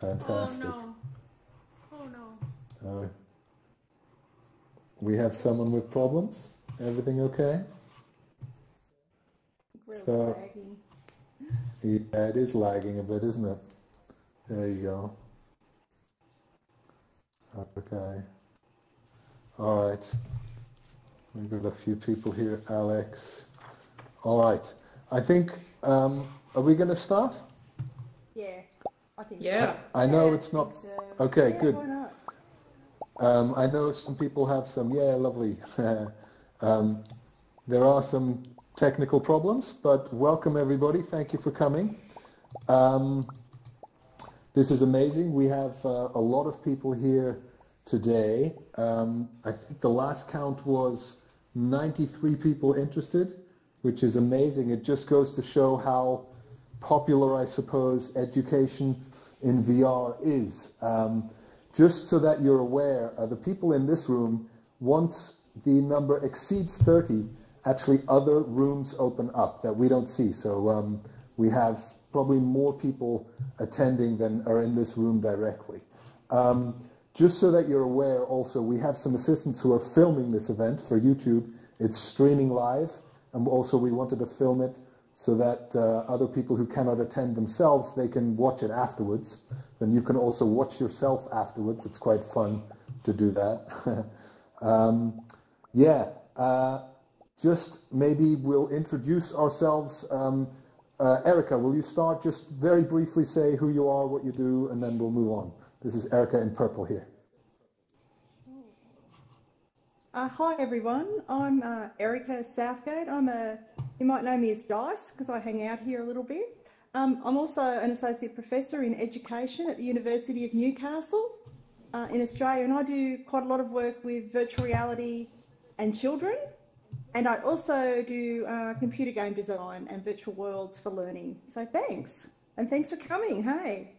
Fantastic. Oh no. We have someone with problems. Everything okay? Real So- lagging. Yeah, it is lagging a bit, isn't it? There you go. Okay. All right. We've got a few people here. Alex. All right. I think, are we going to start? Yeah. I think Yeah. I know Yeah, it's not. think so. Okay, Yeah, good. why not? I know some people have some, yeah, lovely. There are some technical problems, but welcome everybody. Thank you for coming. This is amazing. We have a lot of people here today. I think the last count was 93 people interested, which is amazing. It just goes to show how popular, I suppose, education in VR is. Just so that you're aware, the people in this room, once the number exceeds 30, actually other rooms open up that we don't see. So we have probably more people attending than are in this room directly. Just so that you're aware also, we have some assistants who are filming this event for YouTube. It's streaming live, and also we wanted to film it so that other people who cannot attend themselves, they can watch it afterwards. Then you can also watch yourself afterwards. It's quite fun to do that. Just maybe we'll introduce ourselves. Erica, will you start? Just very briefly say who you are, what you do, and then we'll move on. This is Erica in purple here. Hi everyone, I'm Erica Southgate. You might know me as Dice because I hang out here a little bit. I'm also an associate professor in education at the University of Newcastle in Australia, and I do quite a lot of work with virtual reality and children, and I also do computer game design and virtual worlds for learning. So thanks, and thanks for coming, hey.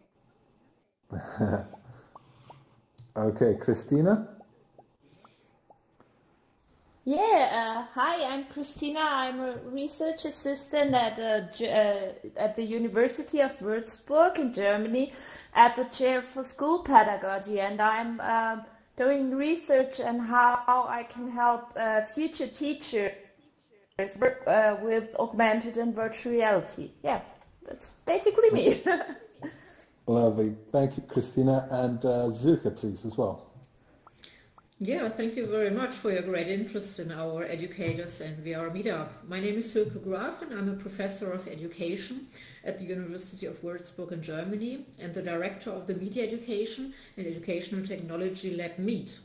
Okay, Kristina? Yeah, hi, I'm Kristina. I'm a research assistant at the University of Würzburg in Germany at the chair for school pedagogy, and I'm doing research on how I can help future teachers work with augmented and virtual reality. Yeah, that's basically me. Lovely. Thank you, Kristina. And Silke, please, as well. Yeah, thank you very much for your great interest in our educators and VR meetup. My name is Silke Grafe, and I'm a professor of education at the University of Würzburg in Germany and the director of the Media Education and Educational Technology Lab MEET.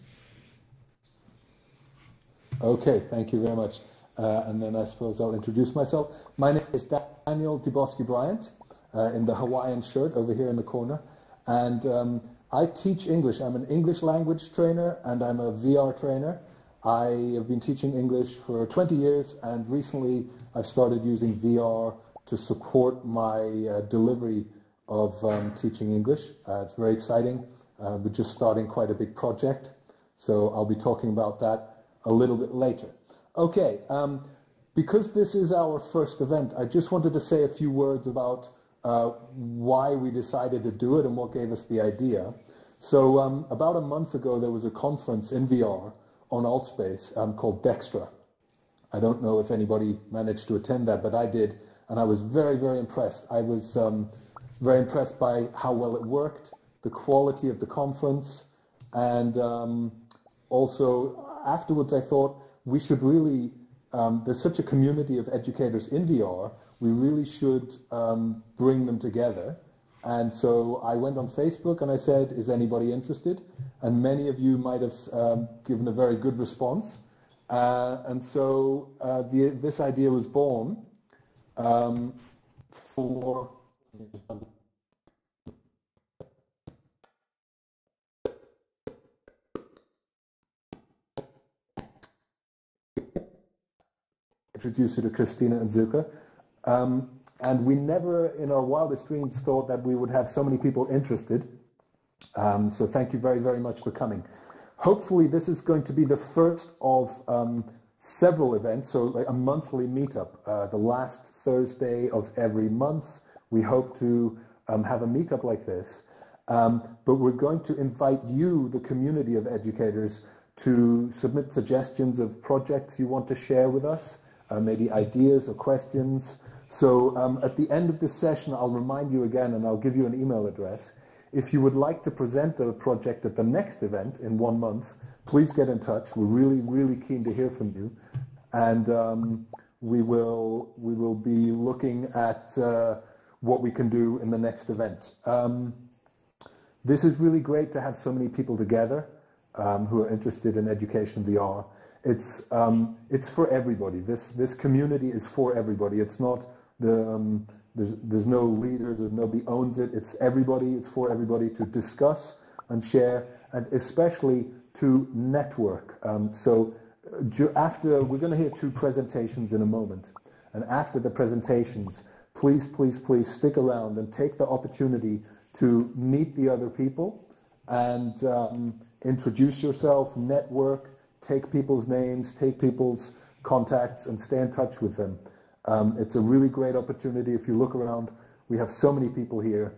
Okay, thank you very much. And then I suppose I'll introduce myself. My name is Daniel Dubosky-Bryant, in the Hawaiian shirt over here in the corner. And I teach English. I'm an English language trainer and I'm a VR trainer. I have been teaching English for 20 years, and recently I've started using VR to support my delivery of teaching English. It's very exciting. We're just starting quite a big project, so I'll be talking about that a little bit later. Okay, because this is our first event, I just wanted to say a few words about why we decided to do it and what gave us the idea. So about a month ago, there was a conference in VR on AltspaceVR called Dextra. I don't know if anybody managed to attend that, but I did, and I was very, very impressed. I was very impressed by how well it worked, the quality of the conference, and also afterwards I thought we should really, there's such a community of educators in VR, we really should bring them together. And so I went on Facebook and I said, is anybody interested? And many of you might have given a very good response. And so this idea was born for... Introduce you to Kristina and Silke. And we never in our wildest dreams thought that we would have so many people interested. So thank you very, very much for coming. Hopefully this is going to be the first of several events, so like a monthly meetup. The last Thursday of every month, we hope to have a meetup like this. But we're going to invite you, the community of educators, to submit suggestions of projects you want to share with us, maybe ideas or questions. So at the end of this session, I'll remind you again, and I'll give you an email address. If you would like to present a project at the next event in 1 month, please get in touch. We're really, really keen to hear from you. And we will be looking at what we can do in the next event. This is really great to have so many people together who are interested in education VR. It's for everybody. This community is for everybody. It's not there's no leaders, nobody owns it. It's everybody. It's for everybody to discuss and share, and especially to network. So after, we're going to hear 2 presentations in a moment, and after the presentations, please, please, please stick around and take the opportunity to meet the other people and introduce yourself, network, take people's names, take people's contacts, and stay in touch with them. It's a really great opportunity. If you look around, we have so many people here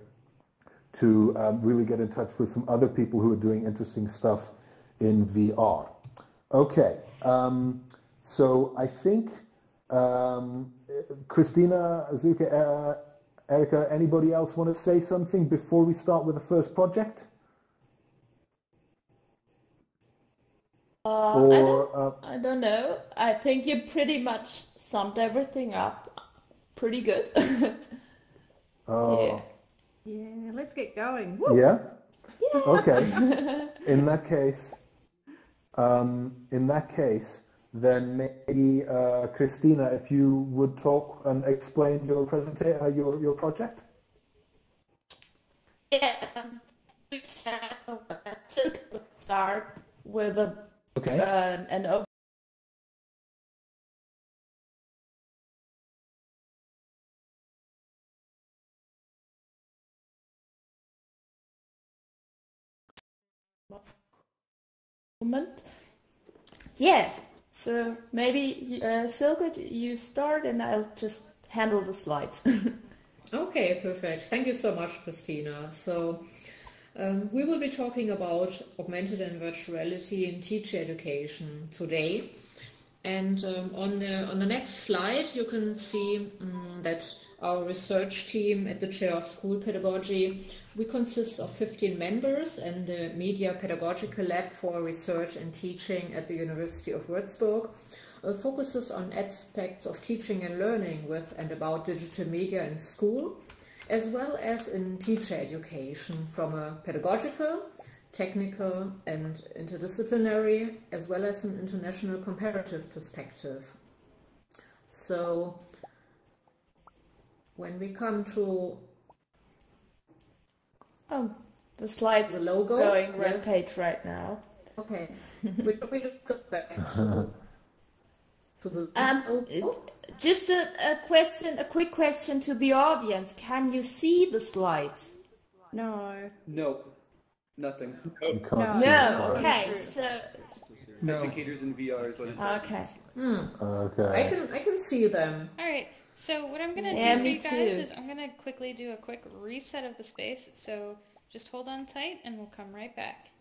to really get in touch with some other people who are doing interesting stuff in VR. Okay, so I think Kristina, Silke, Erika, anybody else want to say something before we start with the first project? I don't know. I think you pretty much summed everything up pretty good. Yeah. Yeah, let's get going. Woo! Yeah? Okay. In that case, then maybe Kristina, if you would talk and explain your your project. Yeah. We start with an open. Moment. Yeah, so maybe Silke, you start and I'll just handle the slides. Okay, perfect. Thank you so much, Kristina. So we will be talking about augmented and virtual reality in teacher education today. And on the next slide, you can see that our research team at the Chair of School Pedagogy, we consist of 15 members, and the Media Pedagogical Lab for Research and Teaching at the University of Würzburg focuses on aspects of teaching and learning with and about digital media in school, as well as in teacher education from a pedagogical, technical and interdisciplinary, as well as an international comparative perspective. So when we come to the slides the logo going rampage right now. Okay. we just go back to the just a quick question to the audience. Can you see the slides? No. Nope. Nothing. No. Okay. So Educators in VR is what it says. okay. Okay. I can see them. All right. So what I'm gonna do for you guys is I'm gonna quickly do a quick reset of the space. So just hold on tight, and we'll come right back.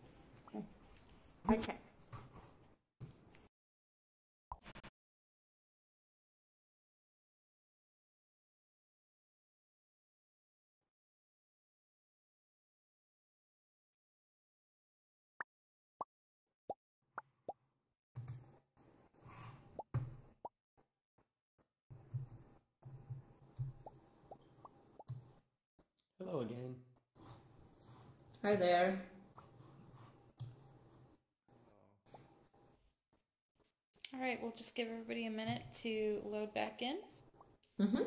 Okay. Hello again. Hi there. All right, we'll just give everybody a minute to load back in. Mm-hmm.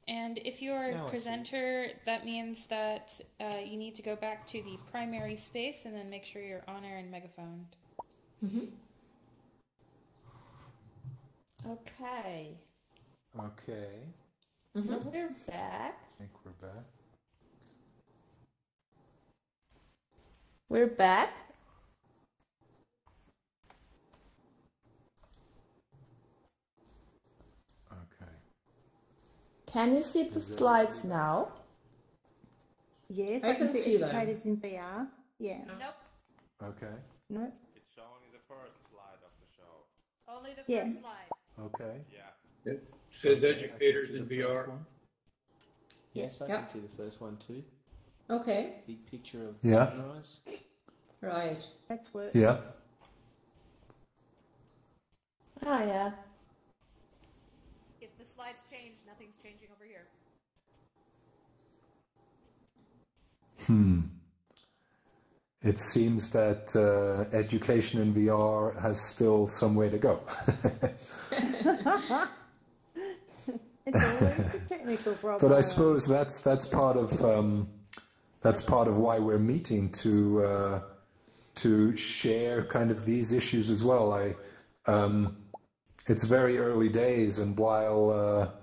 And if you're a presenter, that means that you need to go back to the primary space and then make sure you're on air and megaphoned. Mm-hmm. Okay. Okay. So we're back. I think we're back. We're back. Okay. Can you see the slides now? Yes, I can see them. educators in VR. Yeah. Nope. Okay. Nope. It's only the first slide of the show. Only the first slide. Okay. Yeah. It says educators in VR. Yes, I can see the first one too. Okay. Big picture of Yeah. sunrise. Right. That's work. Yeah. Ah, yeah. If the slides change, nothing's changing over here. It seems that education in VR has still some way to go. It's always a technical problem. But I suppose that's part of why we're meeting to share kind of these issues as well. It's very early days, and while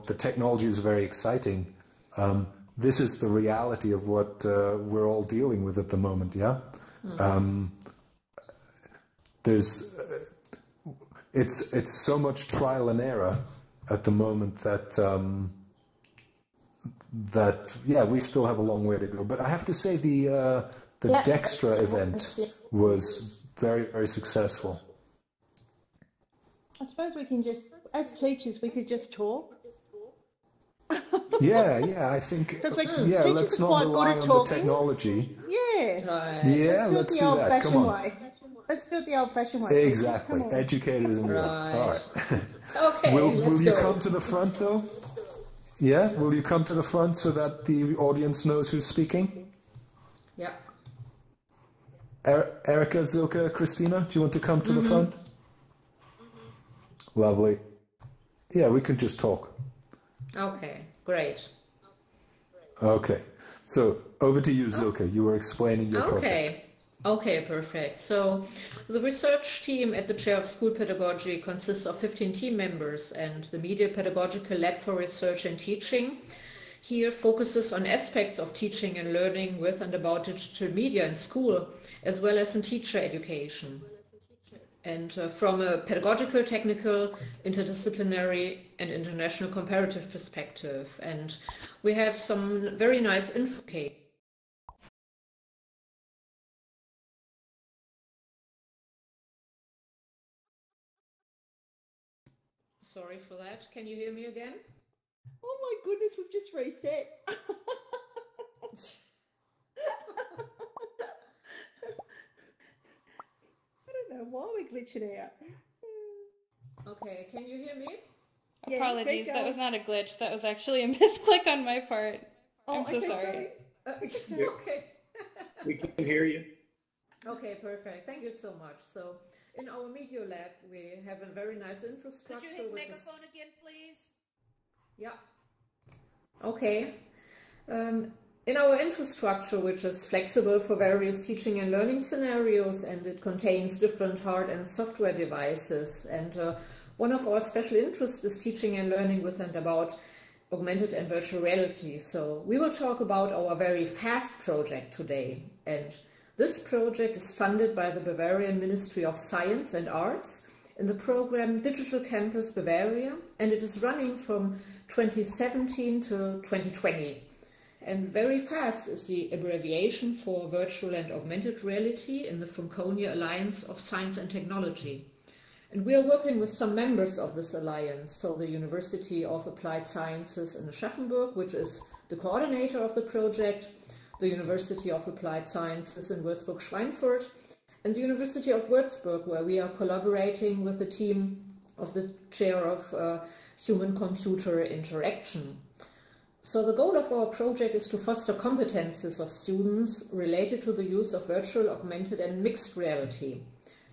the technology is very exciting, this is the reality of what we're all dealing with at the moment. Yeah, it's so much trial and error at the moment that we still have a long way to go. But I have to say the the Dextra event was very, very successful. I suppose we can just, as teachers, we could just talk. Yeah, I think, teachers let's are not quite rely good at on talking. the technology. Yeah. Yeah, let's do it the do that. Come old-fashioned on. way. Let's do it the old-fashioned way. Exactly. Come on. Educators in one. All right. Okay, Will you come to the front, though? Yeah? Will you come to the front so that the audience knows who's speaking? Yeah. Erica, Silke, Kristina, do you want to come to the front? Lovely. Yeah, we can just talk. Okay, great. Okay. So, over to you, Silke. You were explaining your project. Okay, perfect. So, the research team at the Chair of School Pedagogy consists of 15 team members, and the Media Pedagogical Lab for Research and Teaching here focuses on aspects of teaching and learning with and about digital media in school, as well as in teacher education. And from a pedagogical, technical, interdisciplinary and international comparative perspective. And we have some very nice info. Sorry for that. Can you hear me again? Oh my goodness, we've just reset. I don't know why we glitched it out. Okay, can you hear me? Yeah, Apologies, that was not a glitch. That was actually a misclick on my part. I'm so sorry. Okay. We can hear you. Okay, perfect. Thank you so much. So, in our Media Lab, we have a very nice infrastructure. Could you hit megaphone again, please? Yeah. Okay. In our infrastructure, which is flexible for various teaching and learning scenarios, and it contains different hard and software devices. And one of our special interests is teaching and learning with and about augmented and virtual reality. So we will talk about our very FAST project today. And this project is funded by the Bavarian Ministry of Science and Arts in the program Digital Campus Bavaria, and it is running from 2017 to 2020. And very FAST is the abbreviation for Virtual and Augmented Reality in the Franconia Alliance of Science and Technology. And we are working with some members of this alliance, so the University of Applied Sciences in Aschaffenburg, which is the coordinator of the project, the University of Applied Sciences in Würzburg-Schweinfurt, and the University of Würzburg, where we are collaborating with the team of the Chair of Human-Computer Interaction. So the goal of our project is to foster competences of students related to the use of virtual, augmented and mixed reality.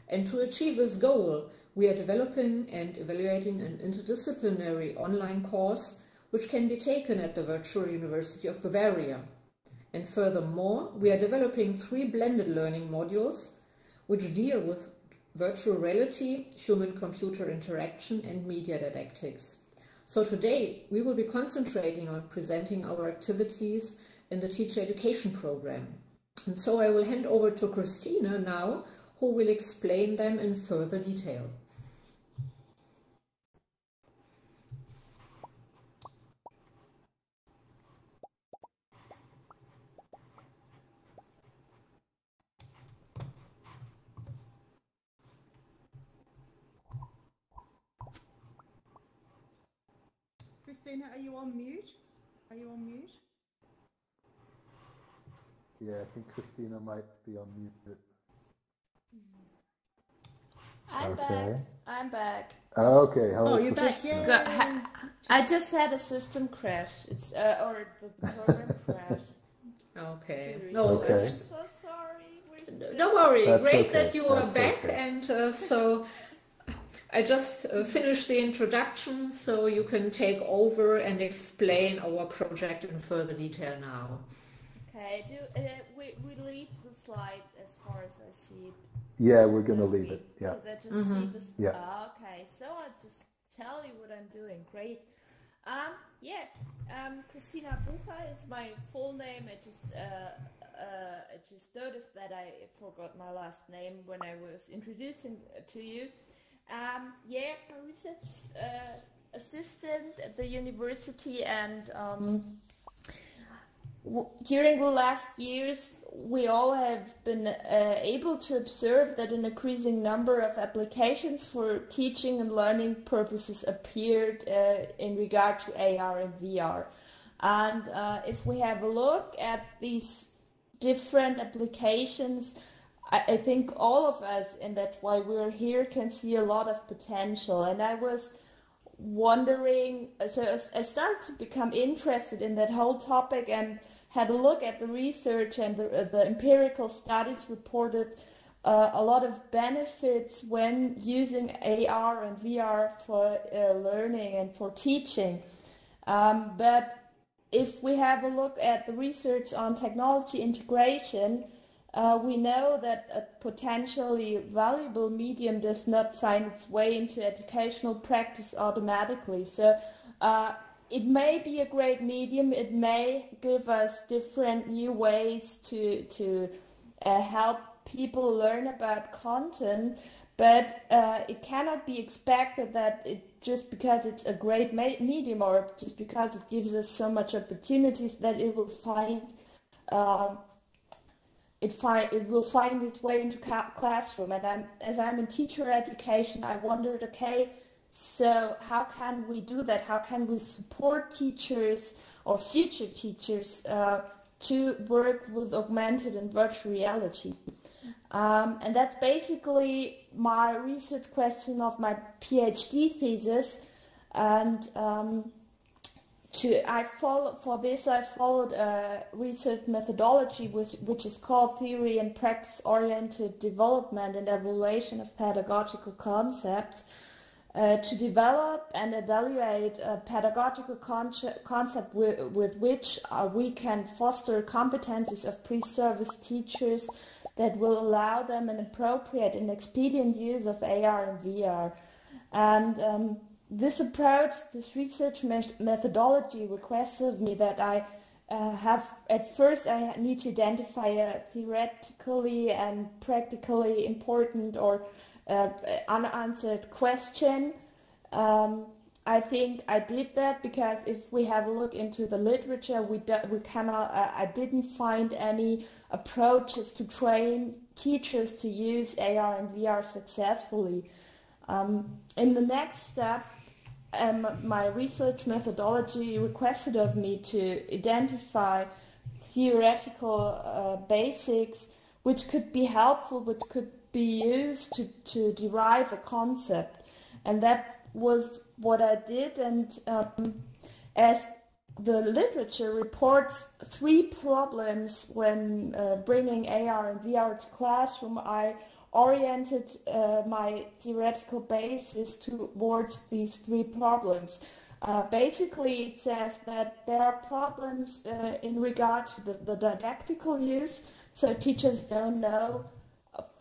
And to achieve this goal, we are developing and evaluating an interdisciplinary online course which can be taken at the Virtual University of Bavaria. And furthermore, we are developing 3 blended learning modules which deal with virtual reality, human-computer interaction and media didactics. So today we will be concentrating on presenting our activities in the teacher education program. And so I will hand over to Kristina now, who will explain them in further detail. Kristina, are you on mute? Are you on mute? Yeah, I think Kristina might be on mute. I'm back. I'm back. Okay, hello. Oh, you're back. I just had a system crash. It's or the program crashed. Okay. Okay. I'm so sorry. Don't worry. That's Great okay. that you are That's back. okay. And so I just finished the introduction, so you can take over and explain our project in further detail now. Okay. We leave the slides as far as I see it. Yeah, we're going to leave it. Yeah. Because I just see this. Yeah. Okay, so I'll just tell you what I'm doing. Great. Kristina Bucher is my full name. I just noticed that I forgot my last name when I was introducing to you. I'm a research assistant at the university, and during the last years, we all have been able to observe that an increasing number of applications for teaching and learning purposes appeared in regard to AR and VR. And if we have a look at these different applications, I think all of us, and that's why we're here, can see a lot of potential. And I was wondering, so I started to become interested in that whole topic and had a look at the research, and the empirical studies reported a lot of benefits when using AR and VR for learning and for teaching. But if we have a look at the research on technology integration, we know that a potentially valuable medium does not find its way into educational practice automatically. So it may be a great medium, it may give us different new ways to help people learn about content, but it cannot be expected that just because it's a great medium or just because it gives us so much opportunities that it will find it will find its way into classroom. And as I'm in teacher education, I wondered, okay, so how can we do that? How can we support teachers or future teachers to work with augmented and virtual reality? And that's basically my research question of my PhD thesis. And I followed a research methodology which is called Theory and Practice-Oriented Development and Evaluation of Pedagogical Concepts, to develop and evaluate a pedagogical concept with which we can foster competencies of pre-service teachers that will allow them an appropriate and expedient use of AR and VR. And this approach, this research methodology requests of me that I I need to identify a theoretically and practically important or unanswered question. I think I did that because if we have a look into the literature, I didn't find any approaches to train teachers to use AR and VR successfully. In the next step, my research methodology requested of me to identify theoretical basics which could be helpful, which could be used to derive a concept. And that was what I did. And as the literature reports 3 problems when bringing AR and VR to classroom, I oriented my theoretical basis towards these 3 problems. Basically, it says that there are problems in regard to the didactical use, so teachers don't know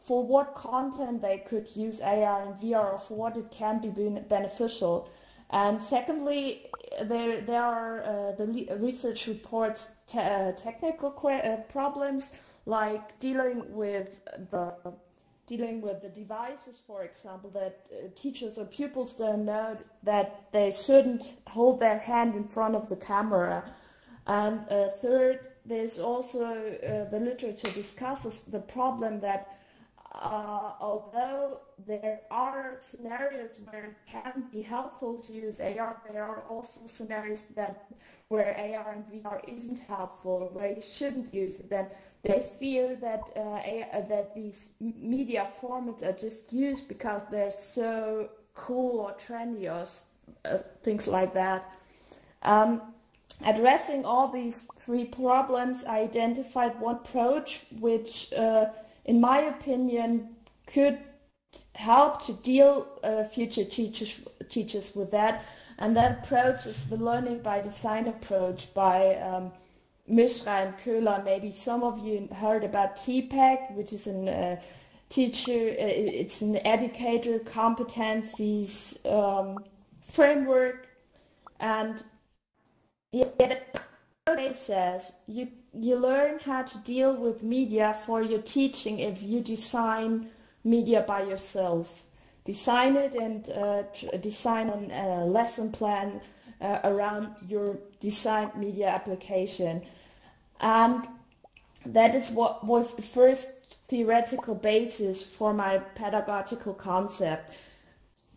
for what content they could use AR and VR or for what it can be beneficial. And secondly, there are the research reports technical problems like dealing with the devices, for example, that teachers or pupils don't know that they shouldn't hold their hand in front of the camera. And third, there's also the literature discusses the problem that although there are scenarios where it can be helpful to use AR, there are also scenarios where AR and VR isn't helpful, where you shouldn't use it. Then they fear that that these media formats are just used because they're so cool or trendy or things like that. Addressing all these 3 problems, I identified one approach which, in my opinion, could help to deal future teachers with that. And that approach is the learning by design approach by Mishra and Köhler. Maybe some of you heard about TPEC, which is it's an educator competencies framework. And it says you learn how to deal with media for your teaching if you design media by yourself. Design it and design a lesson plan around your designed media application. And that is what was the first theoretical basis for my pedagogical concept.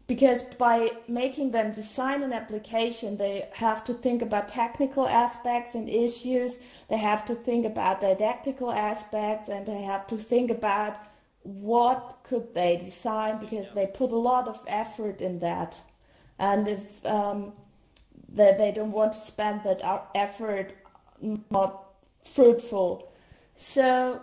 Because by making them design an application, they have to think about technical aspects and issues, they have to think about didactical aspects, and they have to think about what could they design, because they put a lot of effort in that. And if they don't want to spend that effort not fruitful. So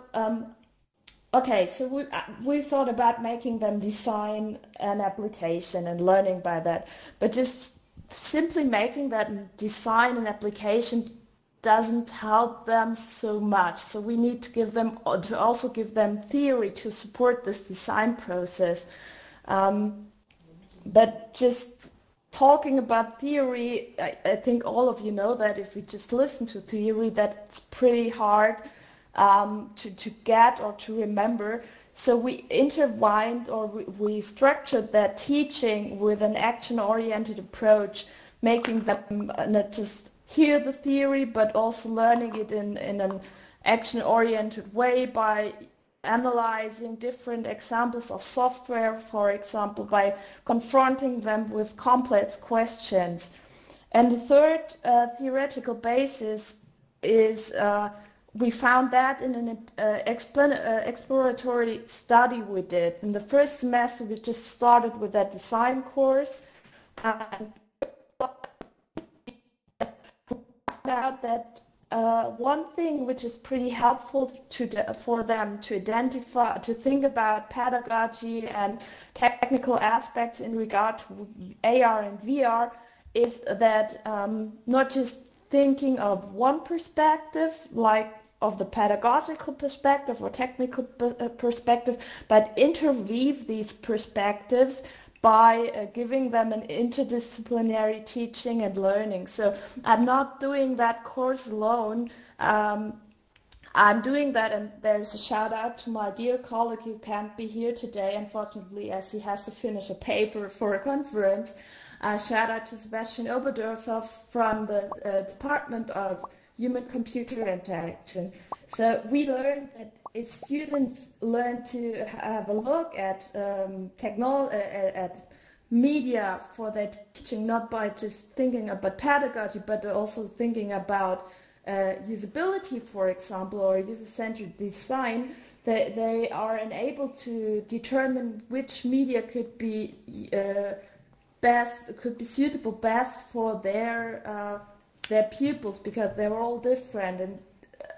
okay, so we thought about making them design an application and learning by that, but just simply making them design an application doesn't help them so much. So we need to also give them theory to support this design process. But just talking about theory, I think all of you know that if we just listen to theory, that's pretty hard to get or to remember. So we intertwined, or we structured that teaching with an action-oriented approach, making them not just hear the theory, but also learning it in an action-oriented way by analyzing different examples of software, for example, by confronting them with complex questions. And the third theoretical basis is we found that in an exploratory study we did. In the first semester, we just started with that design course, and found out that one thing which is pretty helpful for them to identify, to think about pedagogy and technical aspects in regard to AR and VR, is that not just thinking of one perspective, like of the pedagogical perspective or technical perspective, but interweave these perspectives by giving them an interdisciplinary teaching and learning. So I'm not doing that course alone. I'm doing that, and there's a shout out to my dear colleague who can't be here today, unfortunately, as he has to finish a paper for a conference. Shout out to Sebastian Oberdorfer from the Department of Human-Computer Interaction. So we learned that if students learn to have a look at at media for their teaching, not by just thinking about pedagogy, but also thinking about usability, for example, or user-centered design, they are enabled to determine which media could be suitable best for their pupils, because they're all different and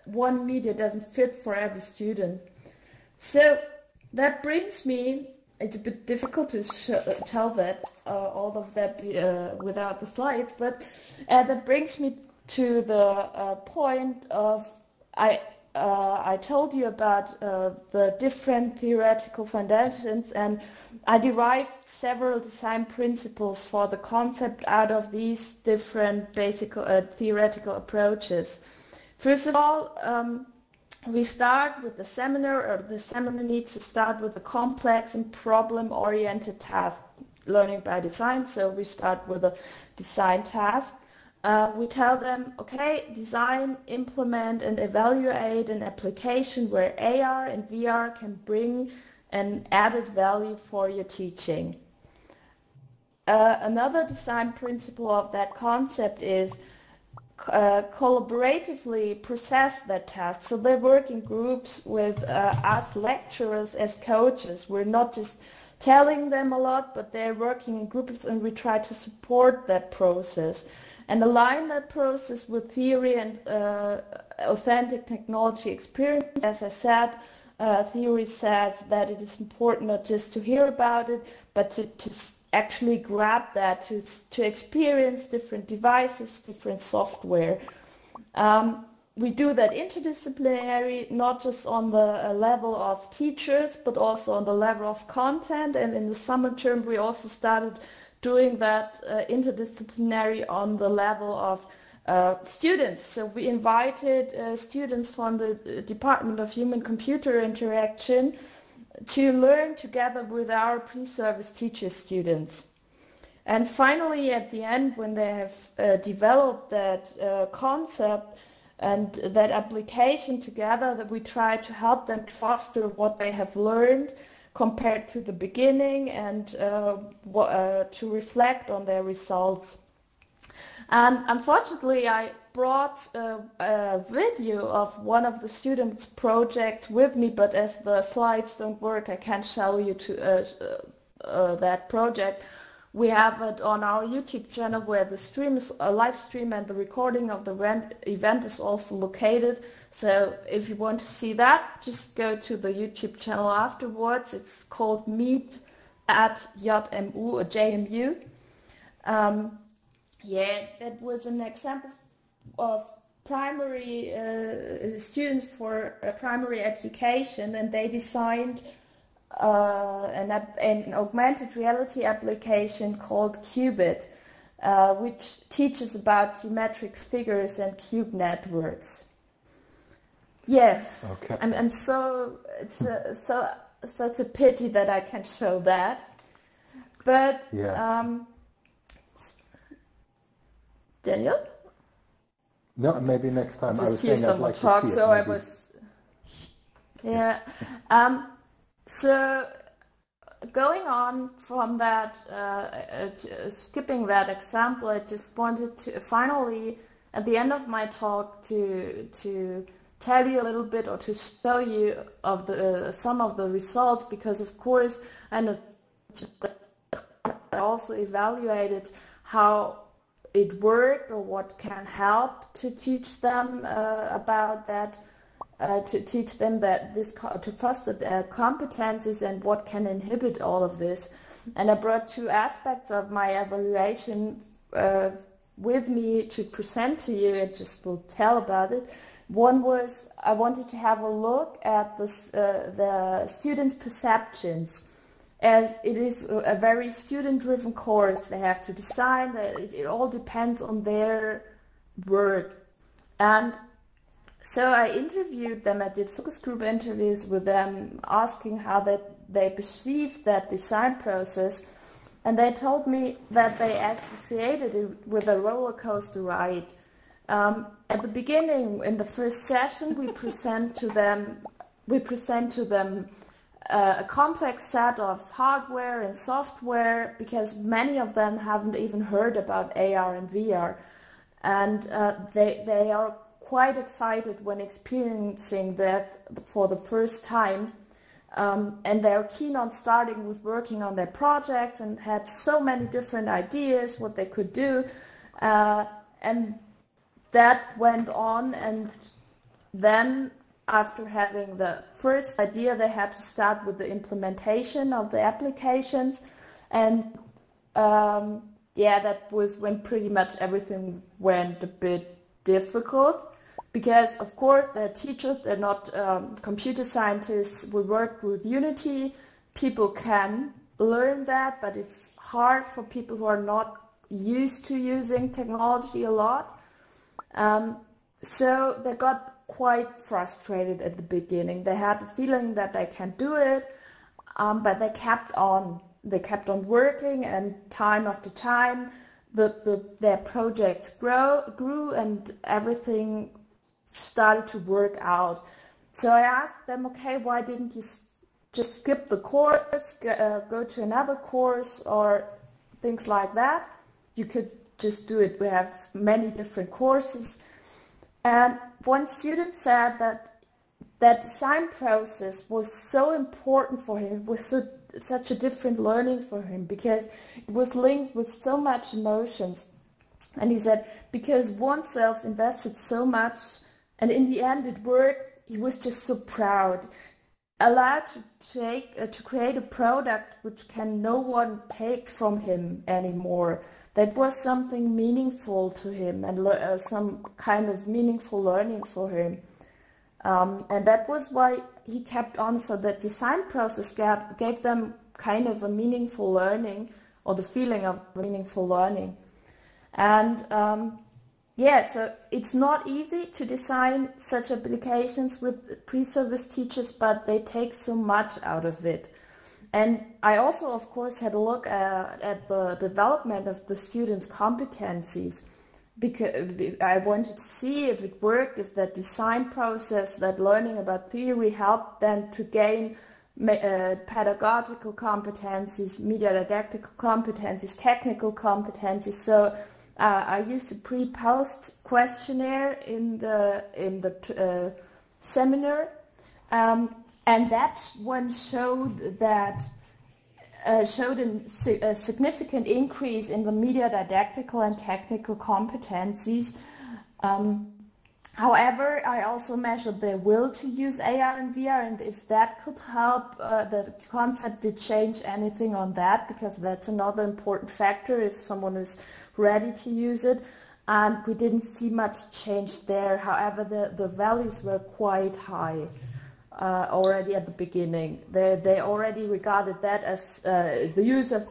one media doesn't fit for every student. So that brings me, it's a bit difficult to tell that, all of that without the slides, but that brings me to the point of, I told you about the different theoretical foundations, and I derived several design principles for the concept out of these different basic theoretical approaches. First of all, we start with the seminar, or the seminar needs to start with a complex and problem-oriented task, learning by design. So we start with a design task. We tell them, okay, design, implement, and evaluate an application where AR and VR can bring an added value for your teaching. Another design principle of that concept is collaboratively process that task. So they work in groups with us lecturers as coaches. We're not just telling them a lot, but they're working in groups, and we try to support that process and align that process with theory and authentic technology experience. As I said, theory says that it is important not just to hear about it, but to actually grab that, to experience different devices, different software. We do that interdisciplinary, not just on the level of teachers, but also on the level of content. And in the summer term, we also started doing that interdisciplinary on the level of students. So we invited students from the Department of Human-Computer Interaction to learn together with our pre-service teacher students. And finally, at the end, when they have developed that concept, and that application together, that we try to help them foster what they have learned compared to the beginning, and to reflect on their results. And unfortunately, I brought a video of one of the students' projects with me, but as the slides don't work, I can't show you that project. We have it on our YouTube channel, where the stream is a live stream, and the recording of the event is also located. So if you want to see that, just go to the YouTube channel afterwards. It's called MEET JMU. Yeah, that was an example of primary students for primary education, and they designed an augmented reality application called Qubit, which teaches about geometric figures and cube networks. Yes, okay. And so it's such a pity that I can't show that, but Yeah. Daniel? No, maybe next time. I was Just hear saying I'd someone like talk, to see so it. I Maybe. was. Yeah. So going on from that, skipping that example, I just wanted to finally, at the end of my talk, to tell you a little bit, or to show you of some of the results, because of course I also evaluated how it worked, or what can help to teach them about that, to teach them that to foster their competencies, and what can inhibit all of this. And I brought two aspects of my evaluation with me to present to you. I just will tell about it. One was, I wanted to have a look at the students' perceptions, as it is a very student-driven course. They have to design, it all depends on their work. And so I interviewed them, I did focus group interviews with them, asking how they perceived that design process. And they told me that they associated it with a roller coaster ride. At the beginning, in the first session, we present to them a complex set of hardware and software, because many of them haven't even heard about AR and VR, and they are quite excited when experiencing that for the first time, and they're keen on starting with working on their projects, and had so many different ideas what they could do, and that went on. And then, after having the first idea, they had to start with the implementation of the applications, and that was when pretty much everything went a bit difficult, because of course they're teachers, they're not computer scientists. We work with Unity. People can learn that, but it's hard for people who are not used to using technology a lot. So they got quite frustrated at the beginning. They had the feeling that they can't do it, but they kept on. They kept on working, and time after time, their projects grew, and everything started to work out. So I asked them, okay, why didn't you just skip the course, go to another course, or things like that? You could just do it. We have many different courses. And one student said that design process was so important for him. It was such a different learning for him, because it was linked with so much emotions. And he said, because oneself invested so much, and in the end it worked, he was just so proud. Allowed to create a product which can no one take from him anymore. That was something meaningful to him, and some kind of meaningful learning for him. And that was why he kept on. So that design process gave them kind of a meaningful learning, or the feeling of meaningful learning. And so it's not easy to design such applications with pre-service teachers, but they take so much out of it. And I also, of course, had a look at the development of the students' competencies. because I wanted to see if it worked, if that design process, that learning about theory helped them to gain pedagogical competencies, media didactical competencies, technical competencies. So I used a pre-post questionnaire in the seminar, and that one showed that a significant increase in the media didactical and technical competencies. However, I also measured their will to use AR and VR, and if that could help the concept to change anything on that, because that's another important factor if someone is ready to use it. And we didn't see much change there. However, the values were quite high already at the beginning. They already regarded that as the use of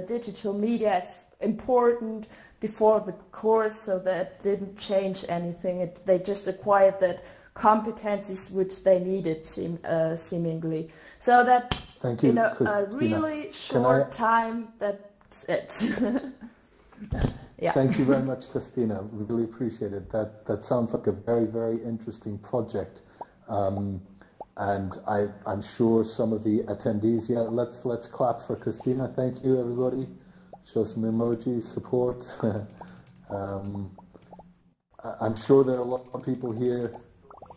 digital media as important before the course, so that didn't change anything. They just acquired that competencies which they needed, seemingly. So that, Thank you, in a Kristina. really short time, that's it. Yeah. Thank you very much, Kristina. We really appreciate it. That sounds like a very, very interesting project. And I'm sure some of the attendees, let's clap for Kristina. Thank you, everybody. Show some emojis, support. I'm sure there are a lot of people here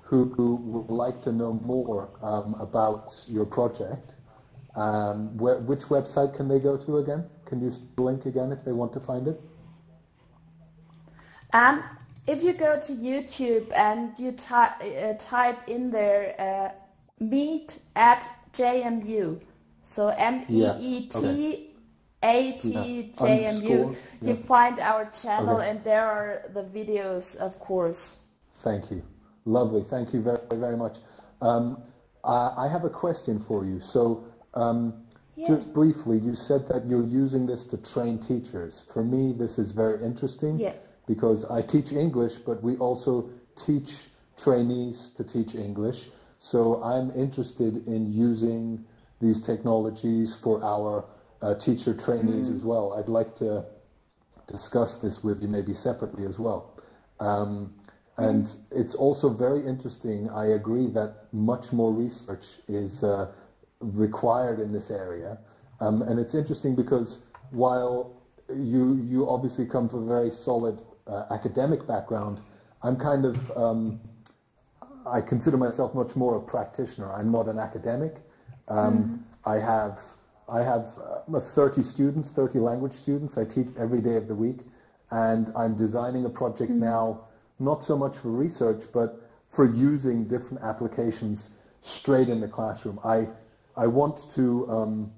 who would like to know more about your project. Which website can they go to again? Can you link again if they want to find it? If you go to YouTube and you type in there MEET JMU, so MEET JMU, you find our channel, and there are the videos, of course. Thank you. Lovely. Thank you very, very much. I have a question for you. So just briefly, you said that you're using this to train teachers. For me, this is very interesting because I teach English, but we also teach trainees to teach English. So I'm interested in using these technologies for our teacher trainees as well. I'd like to discuss this with you maybe separately as well. And it's also very interesting. I agree that much more research is required in this area. And it's interesting because while you obviously come from a very solid academic background, I'm kind of, I consider myself much more a practitioner. I'm not an academic. I have 30 students, 30 language students. I teach every day of the week, and I'm designing a project now, not so much for research, but for using different applications straight in the classroom. I want to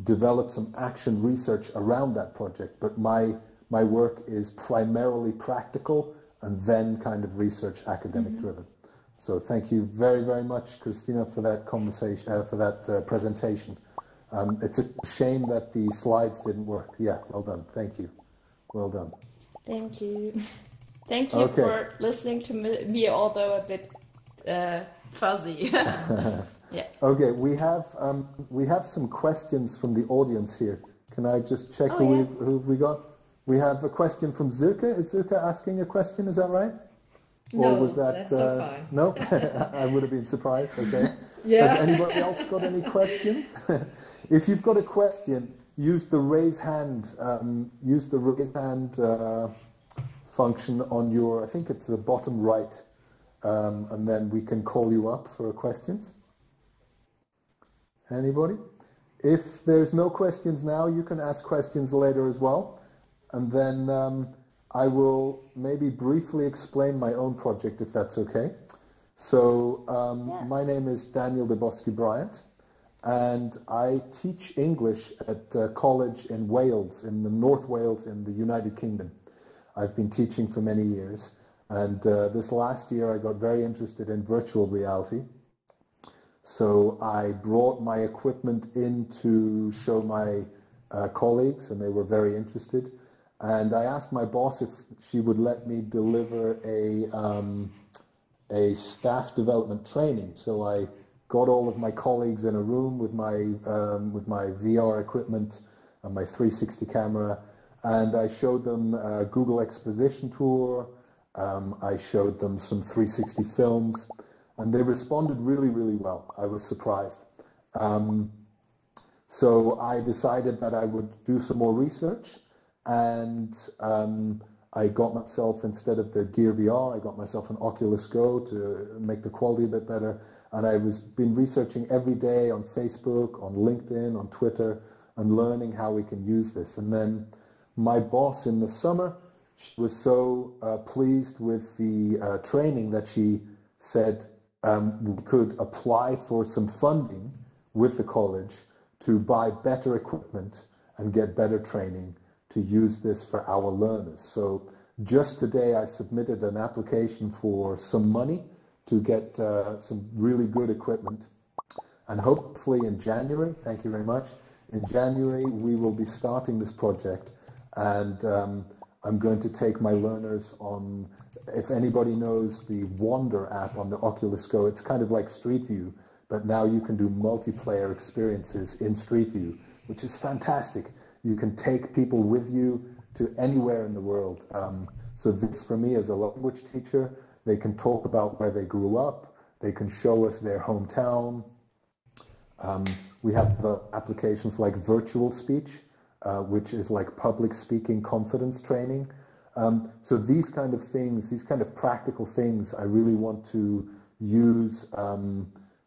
develop some action research around that project, but my work is primarily practical and then kind of research academic driven. So thank you very, very much, Kristina, for that conversation, for that presentation. It's a shame that the slides didn't work. Yeah, well done. Thank you. Well done. Thank you. Thank you for listening to me, although a bit fuzzy. Yeah. Okay, we have some questions from the audience here. Can I just check who we got? We have a question from Silke. Is Silke asking a question? Is that right? No, or was that, that's so fine. No? I would have been surprised. Okay. Yeah. Has anybody else got any questions? If you've got a question, use the raise hand. Function on your. I think it's the bottom right, and then we can call you up for questions. Anybody? If there's no questions now, you can ask questions later as well, and then I will maybe briefly explain my own project if that's okay. So my name is Daniel de Bosque Bryant, and I teach English at college in Wales, in the North Wales in the United Kingdom. I've been teaching for many years, and this last year I got very interested in virtual reality. So I brought my equipment in to show my colleagues, and they were very interested. And I asked my boss if she would let me deliver a staff development training. So I got all of my colleagues in a room with my VR equipment and my 360 camera, and I showed them a Google Exposition Tour. I showed them some 360 films, and they responded really, really well. I was surprised. So I decided that I would do some more research, and I got myself, instead of the Gear VR, I got myself an Oculus Go to make the quality a bit better. And I been researching every day on Facebook, on LinkedIn, on Twitter, and learning how we can use this. And then my boss in the summer, she was so pleased with the training that she said we could apply for some funding with the college to buy better equipment and get better training to use this for our learners. So just today I submitted an application for some money to get some really good equipment. And hopefully in January, thank you very much, in January we will be starting this project, and I'm going to take my learners on, if anybody knows the Wander app on the Oculus Go, it's kind of like Street View, but now you can do multiplayer experiences in Street View, which is fantastic. You can take people with you to anywhere in the world. So this, for me, as a language teacher, they can talk about where they grew up. They can show us their hometown. We have applications like virtual speech, which is like public speaking confidence training. So these kind of things, these kind of practical things, I really want to use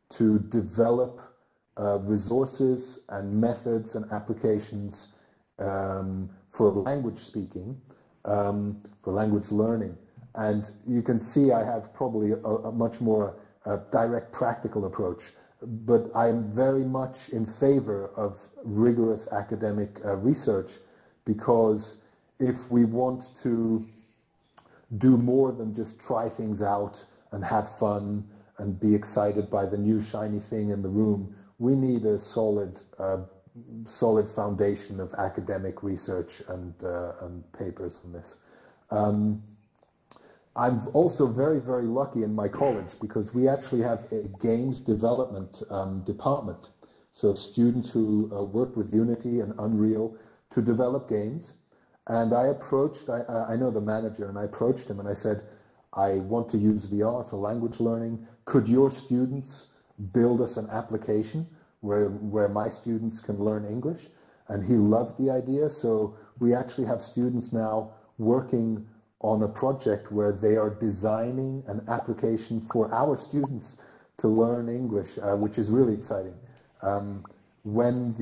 to develop resources and methods and applications for language speaking, for language learning. And you can see I have probably a much more direct practical approach, but I'm very much in favor of rigorous academic research, because if we want to do more than just try things out and have fun and be excited by the new shiny thing in the room, we need a solid foundation of academic research and papers on this. I'm also very, very lucky in my college, because we actually have a games development department. So students who work with Unity and Unreal to develop games. And I know the manager, and I approached him and I said, I want to use VR for language learning. Could your students build us an application where my students can learn English? And he loved the idea. So we actually have students now working on a project where they are designing an application for our students to learn English, which is really exciting. When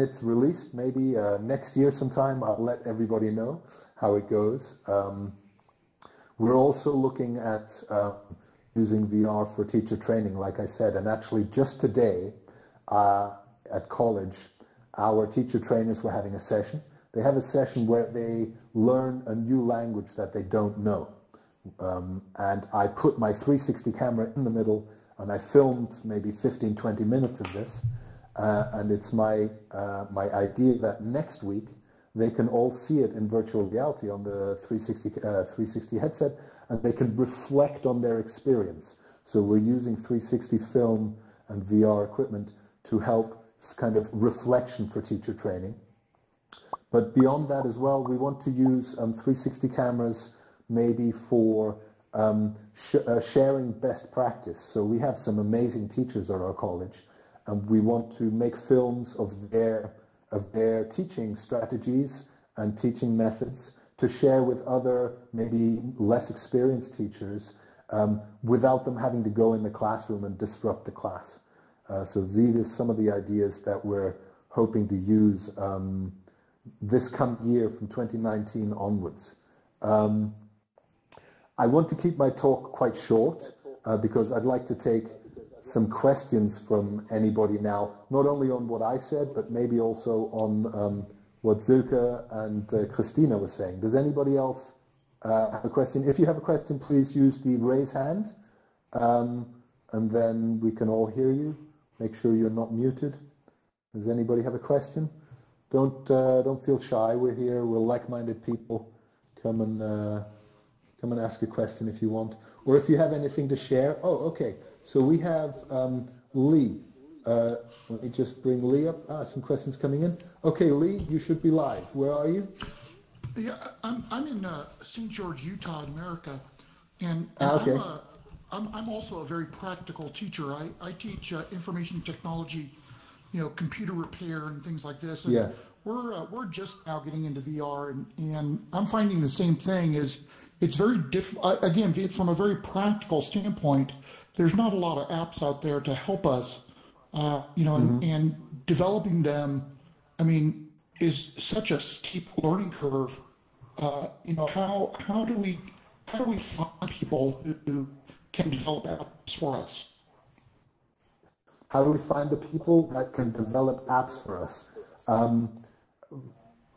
it's released, maybe next year sometime, I'll let everybody know how it goes. We're also looking at using VR for teacher training, like I said, and actually just today at college, our teacher trainers were having a session. They have a session where they learn a new language that they don't know. And I put my 360 camera in the middle, and I filmed maybe 15, 20 minutes of this. And it's my idea that next week they can all see it in virtual reality on the 360 headset, and they can reflect on their experience. So we're using 360 film and VR equipment to help kind of reflection for teacher training. But beyond that as well, we want to use 360 cameras maybe for sharing best practice. So we have some amazing teachers at our college, and we want to make films of their teaching strategies and teaching methods to share with other maybe less experienced teachers without them having to go in the classroom and disrupt the class. So these are some of the ideas that we're hoping to use this coming year from 2019 onwards. I want to keep my talk quite short because I'd like to take some questions from anybody now, not only on what I said, but maybe also on what Silke and Kristina were saying. Does anybody else have a question? If you have a question, please use the raise hand, and then we can all hear you. Make sure you're not muted. Does anybody have a question? Don't feel shy. We're here. We're like-minded people. Come and ask a question if you want, or if you have anything to share. Oh, okay. So we have Lee. Let me just bring Lee up. Some questions coming in. Okay, Lee, you should be live. Where are you? Yeah, I'm in St. George, Utah, America, and Okay. I'm also a very practical teacher. I teach information technology, computer repair and things like this. And Yeah. We're just now getting into VR, and I'm finding the same thing. Is it's very different. Again, from a very practical standpoint, there's not a lot of apps out there to help us, and developing them. I mean, is such a steep learning curve. How do we find people who can develop apps for us? How do we find the people that can develop apps for us?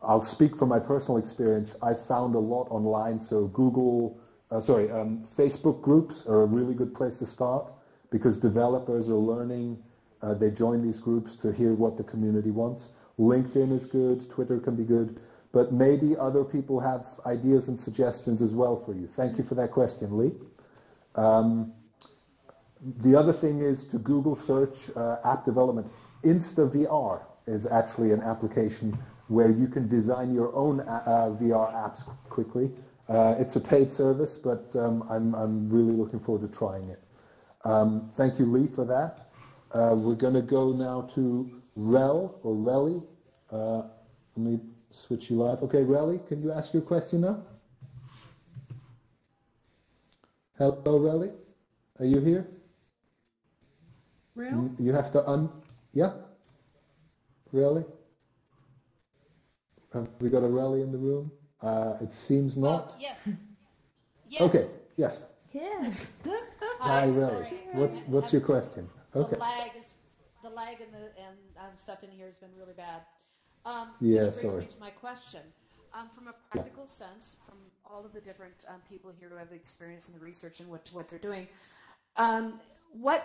I'll speak from my personal experience. I found a lot online, so Facebook groups are a really good place to start because developers are learning. They join these groups to hear what the community wants. LinkedIn is good, Twitter can be good, but maybe other people have ideas and suggestions as well for you. Thank you for that question, Lee. The other thing is to Google search app development. InstaVR is actually an application where you can design your own VR apps quickly. It's a paid service, but I'm really looking forward to trying it. Thank you, Lee, for that. We're going to go now to Relly. Let me switch you live. Okay, Relly, can you ask your question now? Hello, Relly. Are you here? Rel? You have to yeah? Relly? Have we got a Relly in the room? It seems not. Yes. Yes. Okay, yes. Yes. Hi, Relly. What's your question? Okay. The lag and stuff in here has been really bad. Yeah, which brings sorry. me to my question. From a practical sense, from all of the different people here who have experience in the research and what they're doing, what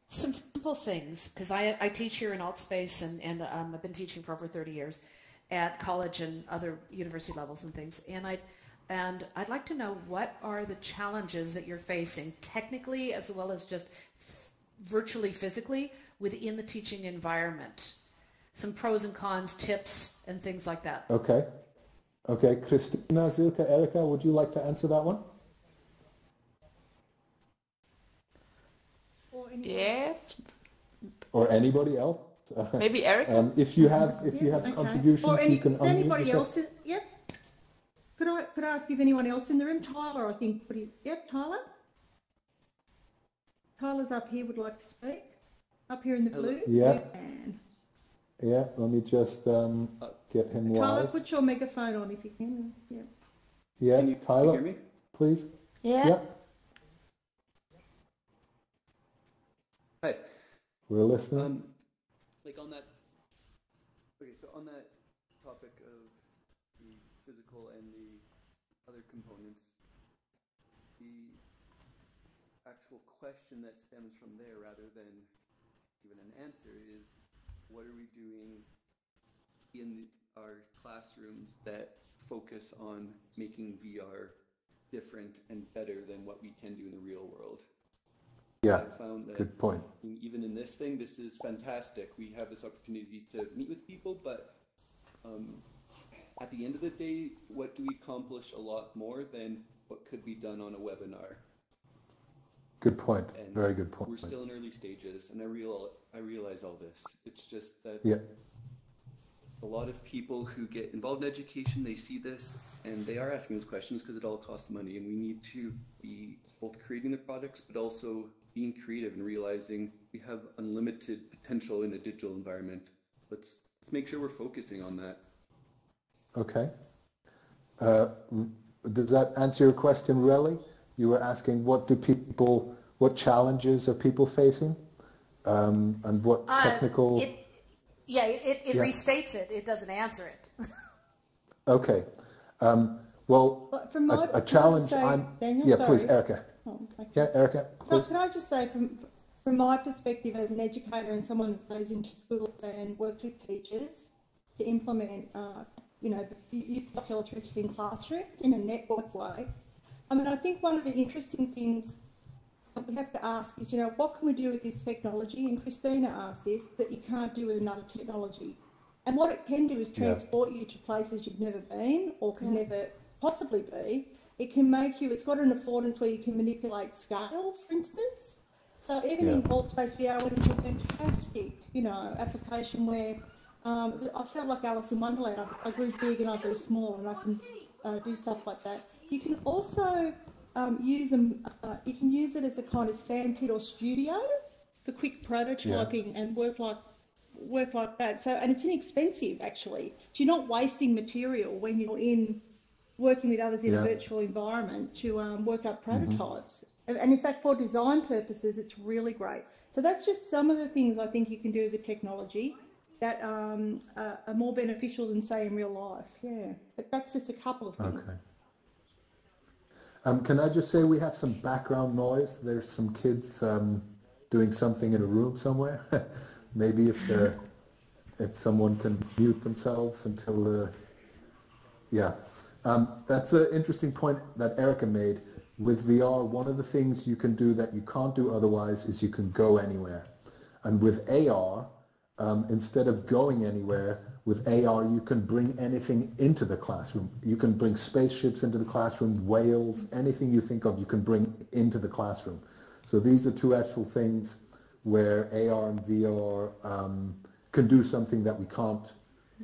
some simple things, because I teach here in AltSpace and I've been teaching for over 30 years at college and other university levels and things, and I'd like to know what are the challenges that you're facing technically as well as just virtually physically within the teaching environment. Some pros and cons, tips, and things like that. Okay. Okay, Kristina, Silke, Erika, would you like to answer that one? Yes. Or anybody else? Maybe Erika? If you have Okay. contributions, you can is unmute anybody yourself. else? Yep. Could I ask if anyone else in the room? Tyler, I think. Yep, Tyler. Tyler's up here. Would like to speak. Up here in the blue. Yeah. Blue man. Yeah. Let me just get him Tyler, live. put your megaphone on if you can. Yeah. Yeah, Can you Tyler, hear me? please. Yeah. Yeah, Hi. we're listening. Like on that. Okay, so on that topic of the physical and the other components, the actual question that stems from there, rather than even an answer, is what are we doing in our classrooms that focus on making VR different and better than what we can do in the real world? Yeah, I found that good point. even in this thing, this is fantastic. We have this opportunity to meet with people, but at the end of the day, what do we accomplish a lot more than what could be done on a webinar? Good point. And Very good point. we're still in early stages, and I realize all this. It's just that Yeah. a lot of people who get involved in education, they see this, and they are asking those questions because it all costs money, and we need to be both creating the products, but also being creative and realizing we have unlimited potential in a digital environment. Let's make sure we're focusing on that. Okay. Does that answer your question, really? You were asking what challenges are people facing, and what technical. It restates it. It doesn't answer it. Okay. Well, But from my a challenge. Daniel, yeah, sorry. please, Erika. Oh, okay. Yeah, Erika, please. Can I just say, from my perspective as an educator and someone that goes into schools and works with teachers to implement, use electricity in classrooms in a network way. I mean, I think one of the interesting things we have to ask is, you know, what can we do with this technology? And Kristina asked this, that you can't do with another technology. And what it can do is transport you to places you've never been or can never possibly be. It can make you, it's got an affordance where you can manipulate scale, for instance. So even in AltspaceVR, it was a fantastic, you know, application where I felt like Alice in Wonderland. I grew big and I grew small, and I can do stuff like that. You can also use them. You can use it as a kind of sandpit or studio for quick prototyping and work like that. So, and it's inexpensive actually. So you're not wasting material when you're working with others in a virtual environment to work up prototypes. And in fact, for design purposes, it's really great. So that's just some of the things I think you can do with the technology that are more beneficial than, say, in real life. Yeah, but that's just a couple of things. Okay. Can I just say we have some background noise? There's some kids doing something in a room somewhere. Maybe if someone can mute themselves until that's an interesting point that Erica made. With VR, one of the things you can do that you can't do otherwise is you can go anywhere. And with AR, instead of going anywhere, with AR you can bring anything into the classroom. You can bring spaceships into the classroom, whales, anything you think of you can bring into the classroom. So these are two actual things where AR and VR can do something that we can't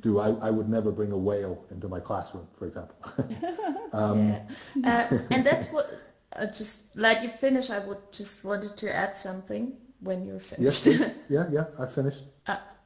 do. I would never bring a whale into my classroom, for example. And that's what, just let you finish, I would just wanted to add something when you're finished. Yes, please. Yeah, I finished.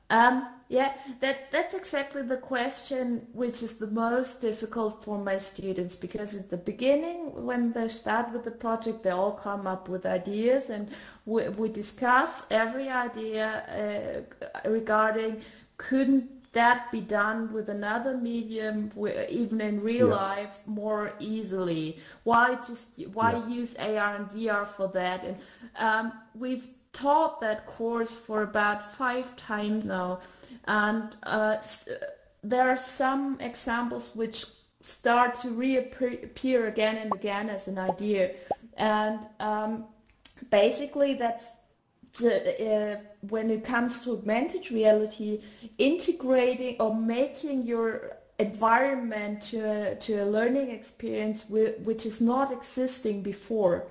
That's exactly the question which is the most difficult for my students, because at the beginning, when they start with the project, they all come up with ideas, and we discuss every idea regarding couldn't that be done with another medium, even in real life, more easily? Why use AR and VR for that? And we've taught that course for about 5 times now, and there are some examples which start to reappear again and again as an idea, and basically that's when it comes to augmented reality, integrating or making your environment to a learning experience which is not existing before.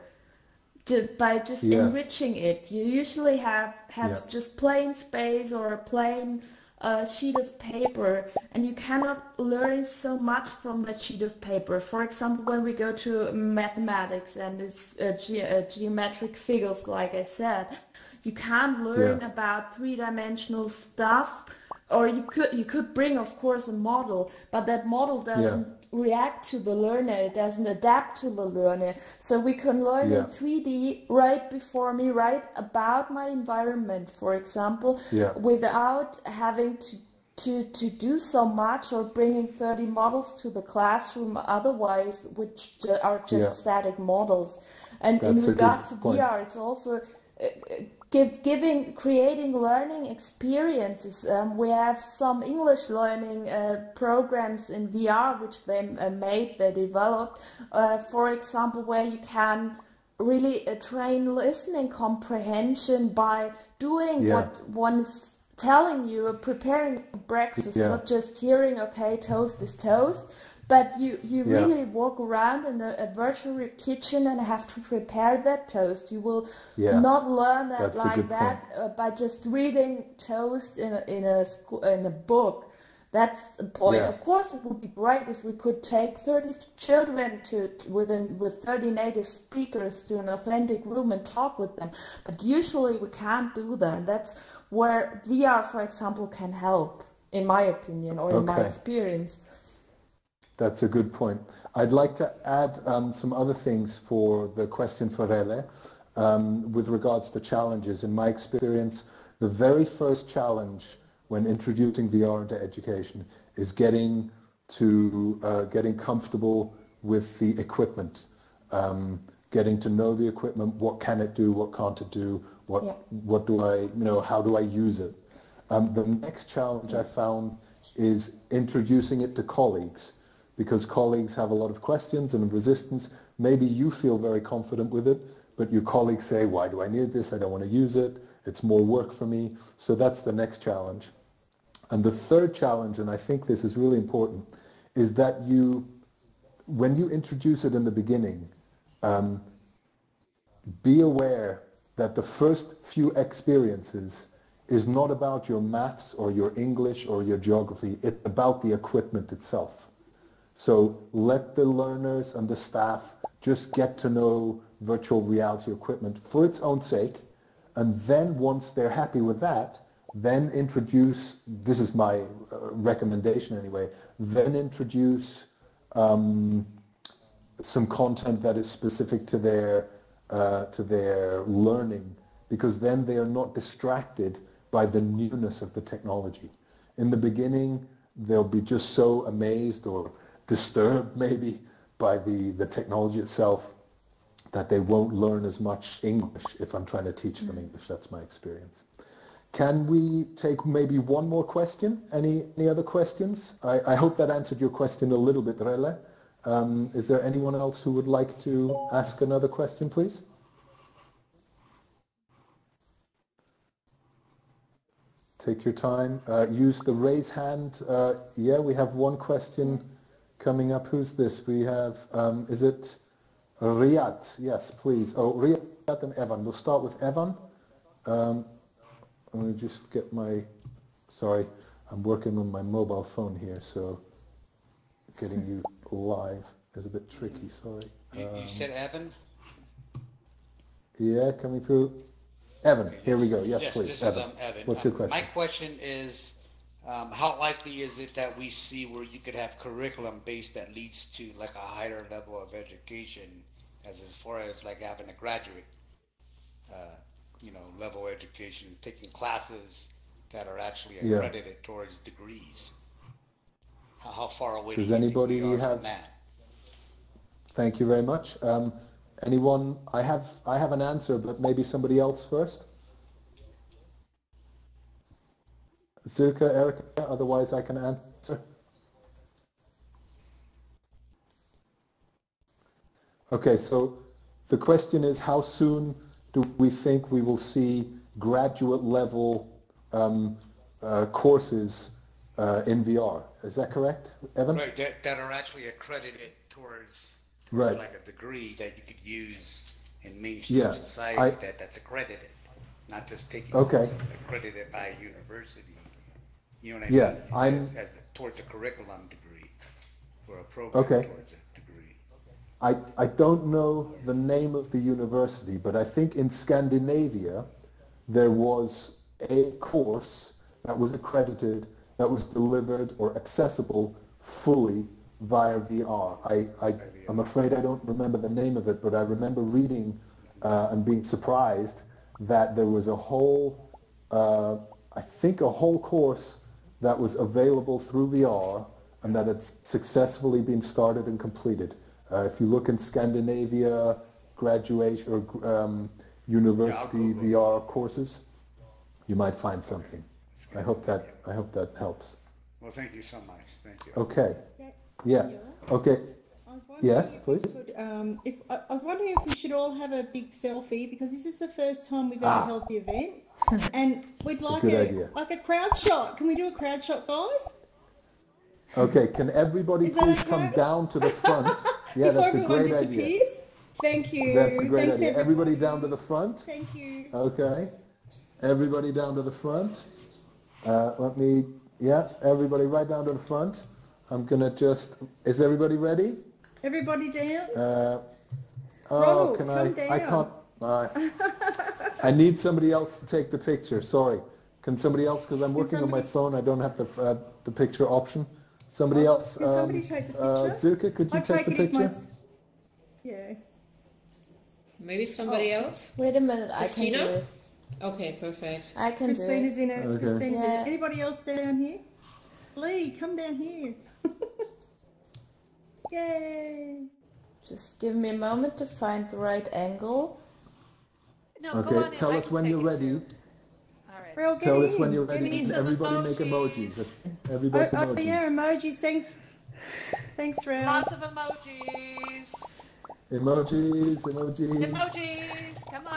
By just enriching it. You usually have just plain space or a plain sheet of paper, and you cannot learn so much from that sheet of paper. For example, when we go to mathematics and it's geometric figures, like I said, you can't learn about 3-dimensional stuff, or you could bring, of course, a model, but that model doesn't react to the learner, it doesn't adapt to the learner. So we can learn in 3D right before me, right about my environment, for example, without having to do so much or bringing 30 models to the classroom otherwise, which are just static models. And in regard to VR, it's also creating learning experiences. We have some English learning programs in VR which they developed, for example, where you can really train listening comprehension by doing what one is telling you, preparing breakfast, not just hearing, okay, toast is toast, but you really walk around in a virtual kitchen and have to prepare that toast. You will not learn that by just reading toast in a book. That's the point. Of course, it would be great if we could take 30 children with 30 native speakers to an authentic room and talk with them. But usually we can't do that. That's where VR, for example, can help, in my opinion, or in my experience. That's a good point. I'd like to add some other things for the question for Rele with regards to challenges. In my experience, the very first challenge when introducing VR into education is getting comfortable with the equipment, getting to know the equipment. What can it do? What can't it do? What do I, how do I use it? The next challenge I found is introducing it to colleagues, because colleagues have a lot of questions and resistance. Maybe you feel very confident with it, but your colleagues say, why do I need this? I don't want to use it. It's more work for me. So that's the next challenge. And the third challenge, and I think this is really important, is that when you introduce it in the beginning, be aware that the first few experiences is not about your maths or your English or your geography. It's about the equipment itself. So let the learners and the staff just get to know virtual reality equipment for its own sake. And then once they're happy with that, then introduce, this is my recommendation anyway, then introduce some content that is specific to their learning, because then they are not distracted by the newness of the technology. In the beginning, they'll be just so amazed or disturbed maybe by the technology itself that they won't learn as much English if I'm trying to teach them English. That's my experience. Can we take maybe one more question? Any other questions? I hope that answered your question a little bit, Rele. Is there anyone else who would like to ask another question, please? Take your time. Use the raise hand. Yeah, we have one question coming up. Who's this? We have, is it Riyad? Yes, please. Oh, Riyad and Evan. We'll start with Evan. Let me just get sorry, I'm working on my mobile phone here, so getting you live is a bit tricky, sorry. You said Evan? Yeah, coming through. Evan, okay, here we go. Yes, please. This Evan. Is, Evan. What's your question? My question is, how likely is it that we see where you could have curriculum based that leads to like a higher level of education, as far as like having a graduate, level education, taking classes that are actually accredited towards degrees? How far away does do you anybody think we are have? from that? Thank you very much. Anyone? I have an answer, but maybe somebody else first. Silke, Erica, otherwise I can answer. Okay, so the question is, how soon do we think we will see graduate level courses in VR? Is that correct, Evan? Right, that are actually accredited towards right. like a degree that you could use in mainstream society that's accredited, not just taking courses accredited by a university. You know what I mean? As towards a curriculum degree or a program towards a degree. I don't know the name of the university, but I think in Scandinavia there was a course that was accredited, that was delivered or accessible fully via VR. I'm afraid I don't remember the name of it, but I remember reading and being surprised that there was a whole course that was available through VR and that it's successfully been started and completed. If you look in Scandinavia, graduation or university VR courses, you might find something. I hope that helps. Well, thank you so much. Thank you. Okay. Yeah. Okay. Yes, please. I was wondering if we should all have a big selfie, because this is the first time we've ever held the event, and we'd like a crowd shot. Can we do a crowd shot, guys? Okay. Can everybody please come down to the front? Yeah, that's a great idea. Thank you. That's a great idea. Everybody down to the front. Thank you. Okay. Everybody down to the front. Everybody right down to the front. I'm gonna is everybody ready? Everybody down? Ronald, come down. I can't, I need somebody else to take the picture, sorry. Can somebody else, because I'm working on my phone, I don't have the picture option. Somebody else, can somebody take the picture? Silke, could you take the picture? Yeah. Maybe somebody else? Wait a minute, Kristina? I can do it. Okay, perfect. I can Kristina's do it. in it. Okay. Kristina's in it. Anybody else down here? Lee, come down here. Yay! Just give me a moment to find the right angle. No, okay, tell us when you're ready. All right. Tell us when you're ready. Everybody make emojis. Everybody emojis. Oh yeah, emojis. Thanks, Ralph. Lots of emojis. Emojis. Emojis.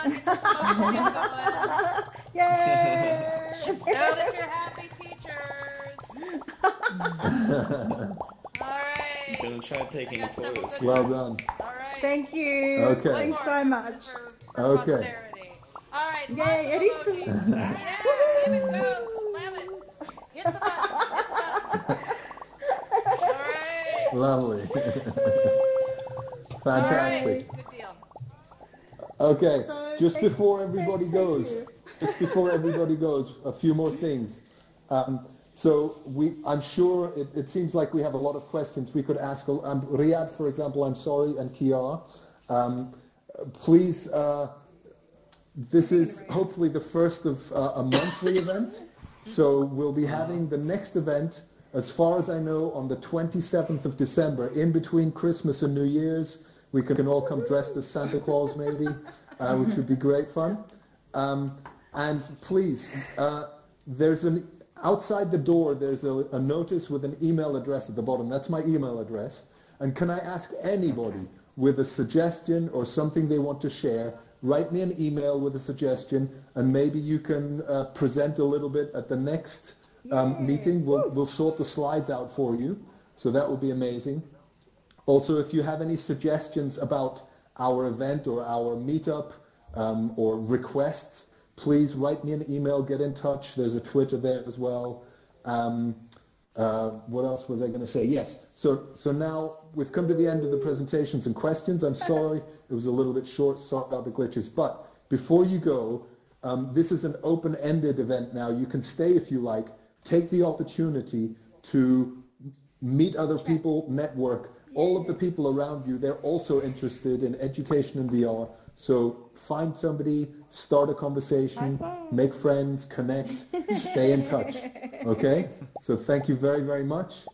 on, get the smoke going. Yay! Know that you're happy, teachers. All right. I'm gonna try taking photos. Well done. All right. Thank you. Okay. Thanks so much. For Okay. posterity. All right. Yay, Eddie's emojis. Yeah, here we go. Slam it. Hit the button. All right. Lovely. Fantastic. All right. Good deal. Okay, So, just thank- before everybody thank goes, you. a few more things. So I'm sure it seems like we have a lot of questions we could ask. Riyadh, for example, I'm sorry, and Kiara. Please, this is hopefully the first of a monthly event. So we'll be having the next event, as far as I know, on the 27th of December, in between Christmas and New Year's. We can all come dressed as Santa Claus, maybe, which would be great fun. And please, outside the door, there's a notice with an email address at the bottom. That's my email address. And can I ask anybody with a suggestion or something they want to share, write me an email with a suggestion, and maybe you can present a little bit at the next meeting. We'll sort the slides out for you. So that would be amazing. Also, if you have any suggestions about our event or our meetup or requests, please write me an email, get in touch. There's a Twitter there as well. What else was I going to say? Yes. So now we've come to the end of the presentations and questions. I'm sorry it was a little bit short. Sorry about the glitches. But before you go, this is an open-ended event now. You can stay if you like. Take the opportunity to meet other people, network. All of the people around you, they're also interested in education in VR. So find somebody, start a conversation, make friends, connect, stay in touch. Okay? So thank you very, very much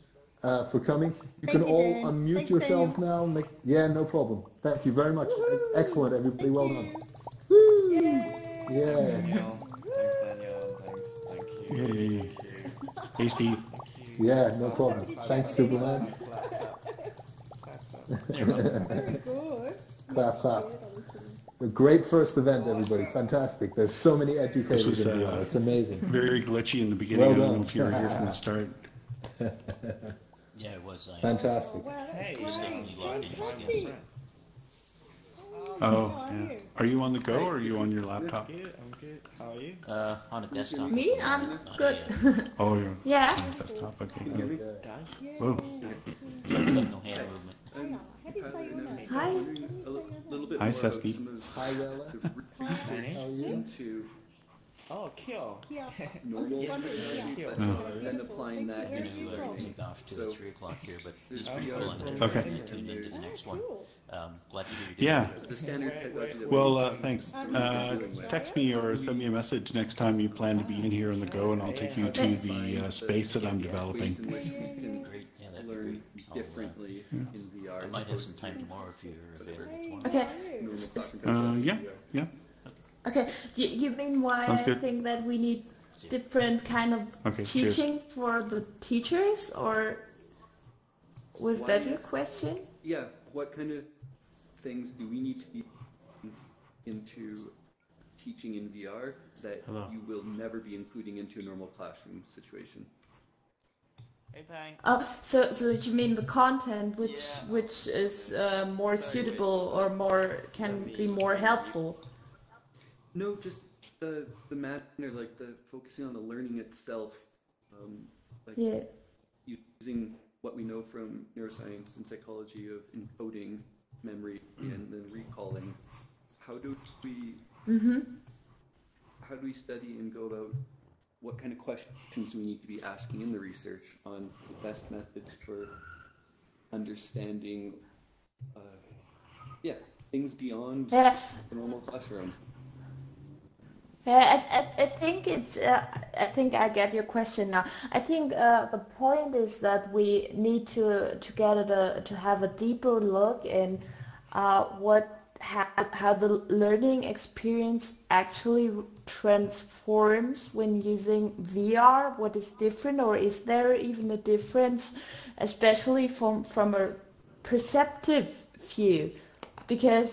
for coming. You can all unmute yourselves now. Yeah, no problem. Thank you very much. Excellent, everybody. Well done. Woo! Yeah. Daniel. Thanks, Daniel. Thank you. Yay. Hey, Steve. Yeah, no problem. Thanks, Superman. Very good. Clap, clap. A great first event, everybody. Fantastic. There's so many educators This was in VR. It's amazing. very glitchy in the beginning. Well I don't done. know if you were here from the start. Yeah, it was. Fantastic. Hey, Fantastic. Oh, yeah. Are you on the go or are you on your laptop? I'm good. How are you? On a desktop. Me? I'm good. Oh, you're Yeah. on the desktop. Okay. Guys? Whoa. No hand movement. How do you say your name? Hi. A little bit Hi, more about Sesti. some of Hi, Rella. the research into Oh, Kill. normal Kill. and applying that We're into going to learning. take off to So 3 o'clock here, but there's it's pretty cool. I'm going VR to Okay. tune into the next one. Glad to hear you. Yeah. the standard technology that Well, we're thanks. dealing with. Text me or send me a message next time you plan to be in here on the go, and I'll take you to the space that I'm developing. Ways in which we can Great. Yeah, that'd be learn great. differently in VR. I as might have opposed some to time tomorrow if you're available tomorrow. Okay. normal classroom Yeah, VR. yeah. Okay. You mean why Sounds I good. think that we need different kind of Okay, cheers. teaching for the teachers, or was Why that your is- question? Yeah, what kind of things do we need to be into teaching in VR that Hello. you will never be including into a normal classroom situation? Hey, bang. Oh, so you mean the content which is more suitable or more can be more helpful? No, just the manner, like the focusing on the learning itself, like Yeah. using what we know from neuroscience and psychology of encoding memory and then recalling. How do we study and go about what kind of questions we need to be asking in the research on the best methods for understanding, things beyond Yeah. the normal classroom? I think it's. I think I get your question now. I think the point is that we need to have a deeper look in how the learning experience actually transforms when using VR. What is different, or is there even a difference, especially from a perceptive view? Because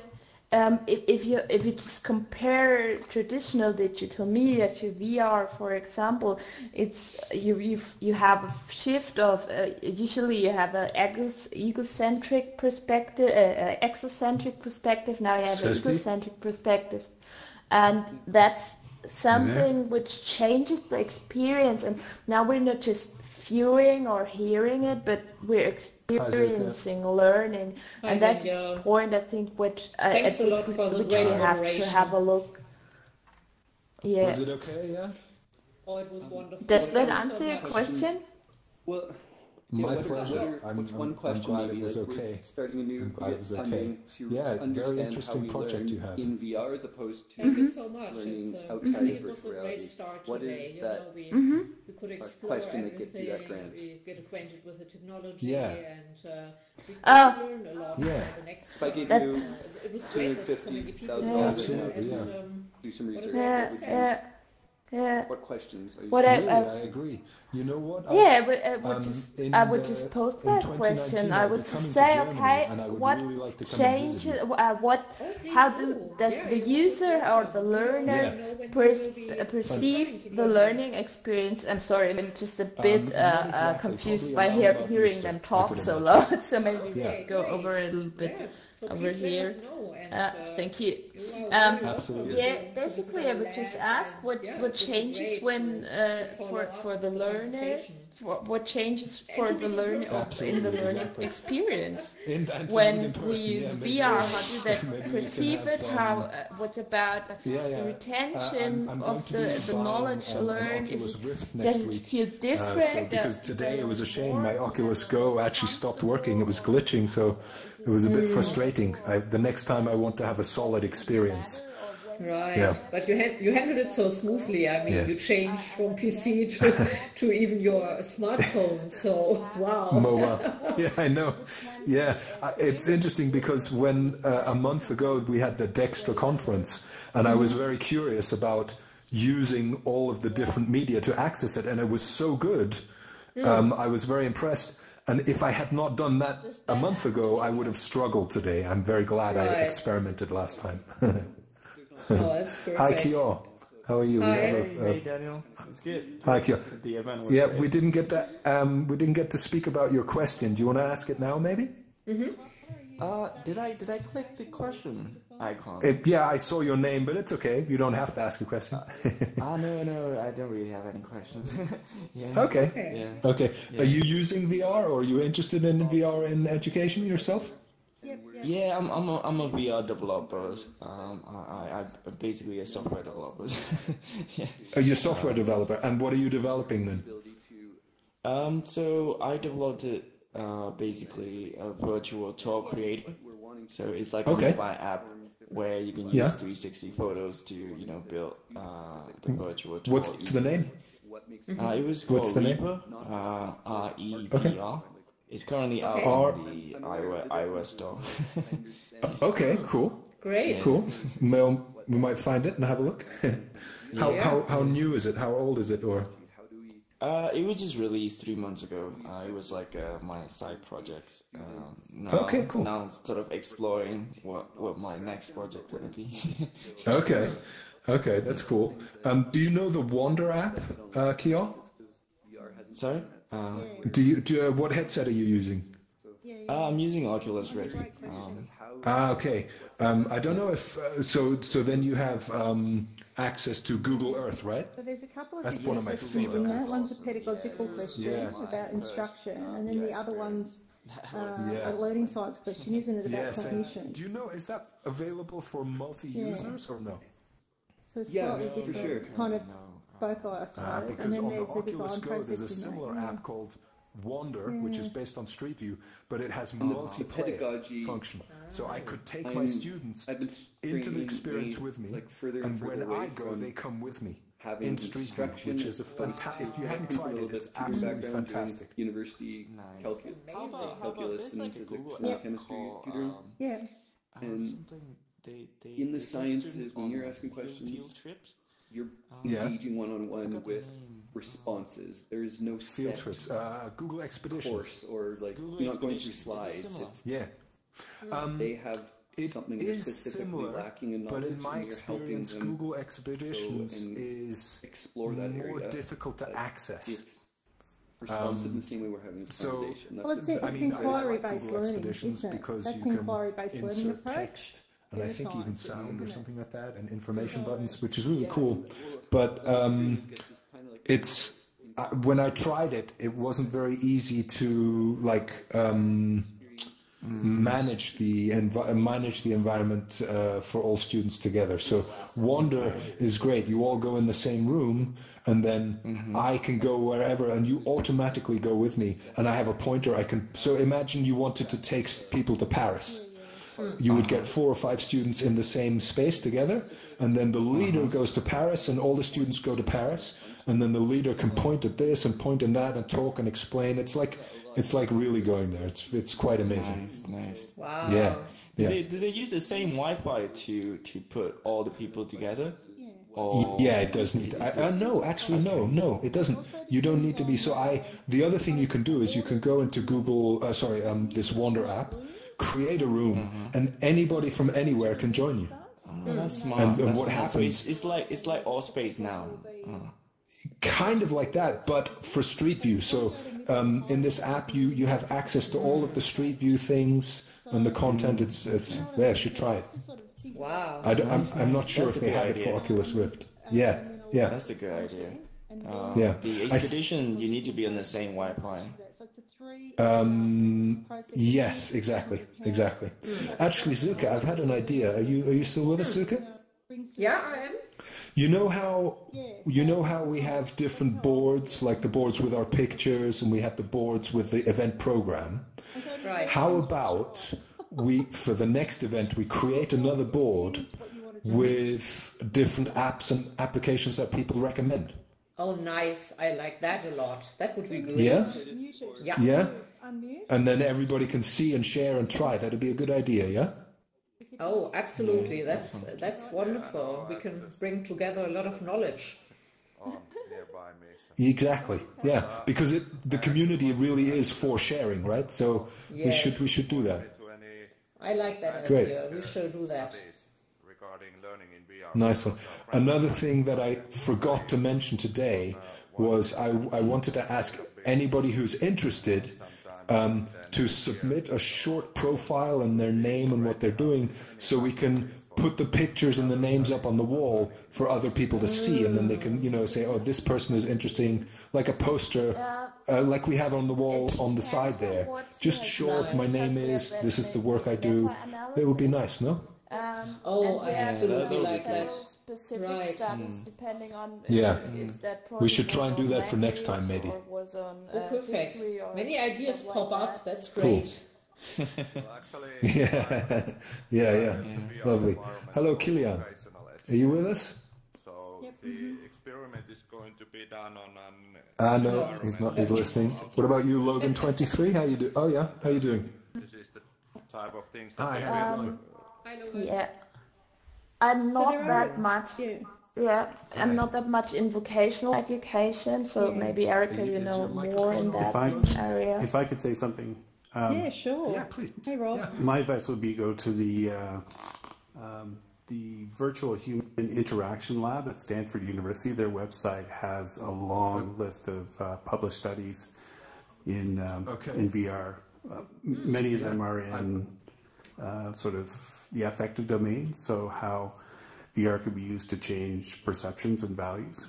if you just compare traditional digital media to VR, for example, it's you have a shift of usually you have an egocentric perspective, exocentric perspective. Now you have an egocentric perspective, and that's something which changes the experience. And now we're not just viewing or hearing it, but we're experiencing learning, and that's the point I think which Thanks a lot for the great we have to have a look. Yeah. Was it okay? Yeah. Oh, it was wonderful. Does that answer your question? Well, my pleasure. One question glad maybe, it was like okay. We're starting a new funding to understand very interesting how we project learn you have in VR as opposed to Thank you so much. learning It's, outside it of was virtual a reality. great start What today. is You that know, we could explore question that gets you that grant? We get acquainted with the technology, Yeah. and we could learn a lot. Yeah. The next If I gave part. you It was great that so many people Absolutely, do some research. Yeah. What questions are you I agree. You know what? I would just pose that question. I would just say, okay, what changes? How does the user or the learner perceive the learning experience? I'm sorry, I'm just a bit confused by hearing them talk so loud. So maybe we just go over a little bit. So over here. Thank you. Absolutely. Yeah, basically I would just ask what changes when for the learner, what changes for the learner in the learning experience when we use VR. How do they perceive it? How what's about the retention of the knowledge learned? Does it feel different? Because today it was a shame my Oculus Go actually stopped working. It was glitching, so it was a bit frustrating. The next time I want to have a solid experience. Right, yeah. But you handled it so smoothly. I mean, you changed from PC to even your smartphone. So wow. Mobile. Yeah, I know. Yeah, it's interesting because when a month ago we had the Dextra conference, and I was very curious about using all of the different media to access it, and it was so good. I was very impressed. And if I had not done that a month ago, I would have struggled today. I'm very glad I experimented last time. That's perfect. Hi, Kyo. How are you? Hey, Daniel. It's good. Hi, Kyo. The event was great. We didn't get to speak about your question. Do you want to ask it now, maybe? Did I click the question icon? I saw your name, but it's okay. You don't have to ask a question. No, I don't really have any questions. Okay. Yeah. Okay. Are you using VR, or are you interested in VR in education yourself? Yeah, I'm a VR developer. I'm basically a software developer. Are you a software developer, and what are you developing then? So I developed basically a virtual tour creator. So it's like a mobile app where you can use 360 photos to build the virtual tour. What's the name? It was called Reaper, REPR. It's currently out on the iOS store. Okay, cool. Great. Cool. We might find it and have a look. How new is it? How old is it? Or it was just released 3 months ago. It was like my side project. Okay, cool. Now I'm sort of exploring what my next project gonna be. Okay, that's cool. Do you know the Wander app, Kyo? Sorry? What headset are you using? I'm using Oculus Rift. Okay. I don't know if so then you have access to Google Earth, right? So there's a couple of That's one of my favorite. One's a pedagogical question about instruction, and then the other one's a learning science question, isn't it, about cognition? Do you know, is that available for multi-users or no? So slightly different kind of both, I suppose. Because and then on the there's the Oculus design Go, process. there's a similar app called Wander, which is based on Street View, but it has multiplayer function. So I could take my students into the experience with me, and when I go, they come with me in Street View, which is a fantastic. If you haven't tried it, it's absolutely fantastic. University calculus and physics and chemistry tutoring. And in the sciences, when you're asking questions, you're engaging one-on-one with responses. There's no field set trips, Google Expeditions course, or like you're not going through slides. It's, they have something they're specifically lacking in knowledge, but in my and you're helping experience, them Google Expeditions is explore that more area. difficult to access. It's responsive in the same way we're having this conversation. Well, it's inquiry-based learning, isn't it? That's inquiry-based learning approach. Text, and I think even sound or something like that, and information buttons, which is really cool. But it's when I tried it, it wasn't very easy to manage the environment for all students together. So Wander is great. You all go in the same room, and then I can go wherever, and you automatically go with me. And I have a pointer. So imagine you wanted to take people to Paris. You would get 4 or 5 students in the same space together, and then the leader goes to Paris, and all the students go to Paris, and then the leader can point at this and point at that and talk and explain. It's like really going there. It's quite amazing. Nice. Wow. Yeah. Do they use the same Wi-Fi to put all the people together? Yeah, it does need. No, actually, no, it doesn't. You don't need to be. So the other thing you can do is you can go into Google. This Wander app, create a room, and anybody from anywhere can join you. That's smart. And what happens? It's like Altspace now. Kind of like that, but for Street View. So in this app, you have access to all of the Street View things and the content. It's there. You should try it. Wow. I'm not sure if they have it for Oculus Rift. Yeah. That's a good idea. The expedition, you need to be on the same Wi-Fi. Yes, exactly. Actually, Silke, I've had an idea. Are you still with us, Silke? Yeah, I am. You know how we have different boards, like the boards with our pictures, and we have the boards with the event program. Right. How about for the next event, we create another board with different apps and applications that people recommend? Oh, nice. I like that a lot. That would be great. Yeah. And then everybody can see and share and try. That'd be a good idea, yeah? Oh, absolutely. That's wonderful. We can bring together a lot of knowledge. Exactly. Yeah, because the community really is for sharing, right? So yes. we should do that. I like that Great. idea. We should do that. Nice one. Another thing that I forgot to mention today was I wanted to ask anybody who's interested to submit a short profile and their name and what they're doing, so we can put the pictures and the names up on the wall for other people to see, and then they can, say, oh, this person is interesting, like a poster, like we have on the wall on the side there. Just short, my name is, this is the work I do. It would be nice, no? I absolutely like that. Specific studies depending on if that we should try and do that for next time, maybe. Was on, perfect. Many ideas pop up. That's Cool. great. Yeah. Lovely. Hello, Kilian. Are you with us? So the experiment is going to be done on an. No, he's not. He's listening. What about you, Logan? 23. How you do? Oh yeah. How you doing? This is the type of things that. Yeah. I'm not that much. I'm not that much in vocational education, so maybe Erica, you know more in that area. If I could say something. Yeah, sure. Yeah, please. Hey, Rob. Yeah. My advice would be go to the Virtual Human Interaction Lab at Stanford University. Their website has a long list of published studies in VR. Many of them are in sort of the affective domain, so how VR could be used to change perceptions and values.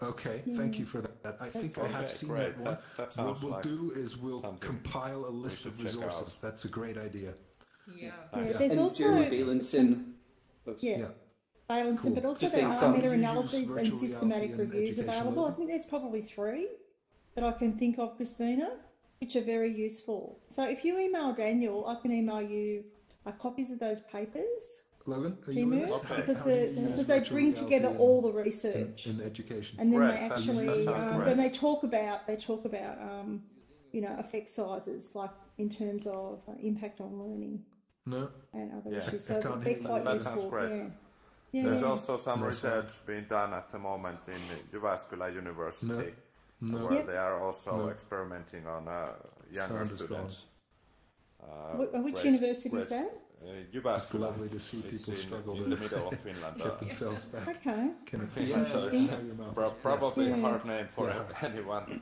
Okay, thank you for that. I think I have seen that one. What we'll do is we'll compile a list of resources. That's a great idea. There's also Jeremy Balinson. Balinson, but also there are meta-analyses and systematic reviews available. I think there's probably 3 that I can think of, Kristina, which are very useful. So if you email Daniel, I can email you copies of those papers. Logan, are you with us? Because they bring together all the research in education, and then they actually then they talk about effect sizes, like in terms of impact on learning and other issues. So they're quite that useful. Sounds great. There's also some research being done at the moment in Jyväskylä University, where they are also experimenting on younger students. Which university is that? Jyväskylä. It's lovely to see people struggle in the middle of Finland. Get themselves back. Okay. Finland, so it's probably a hard name for anyone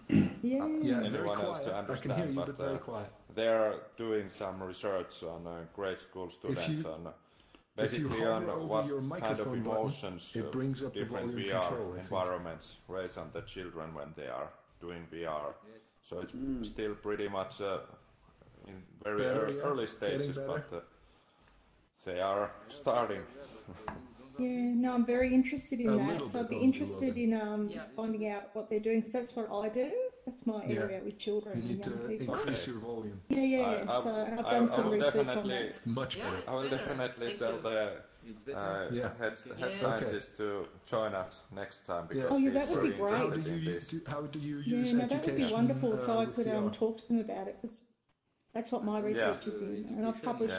else to understand, but they're doing some research on grade school students on basically on what kind of emotions different VR environments raise on the children when they are doing VR. So it's still pretty much in very early stages, but they are starting. Yeah, no, I'm very interested in that. So I'd be interested in finding out what they're doing, because that's what I do. That's my area with children. You need to increase your volume. Yeah. So I've done some research on that. Much better. I will definitely tell the head scientist to join us next time. Because that would be great. How do you use education? That would be wonderful, so I could talk to them about it, because that's what my research is in, and I've published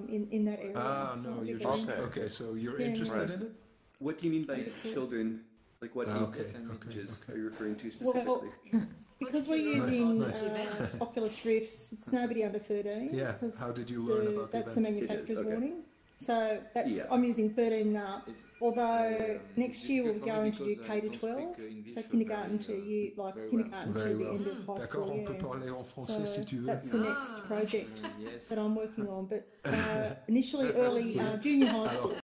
in that area. No, you're just okay. So you're interested in it. What do you mean by children? Like what ages are you referring to specifically? Well, because we're using Oculus Rifts, it's nobody under 13. Yeah. How did you learn about that? That's the manufacturer's warning. So that's I'm using 13 and up. Although next year we're going to do K to 12, so kindergarten to kindergarten to the end of high school. So that's the next project that I'm working on. But initially early junior high school.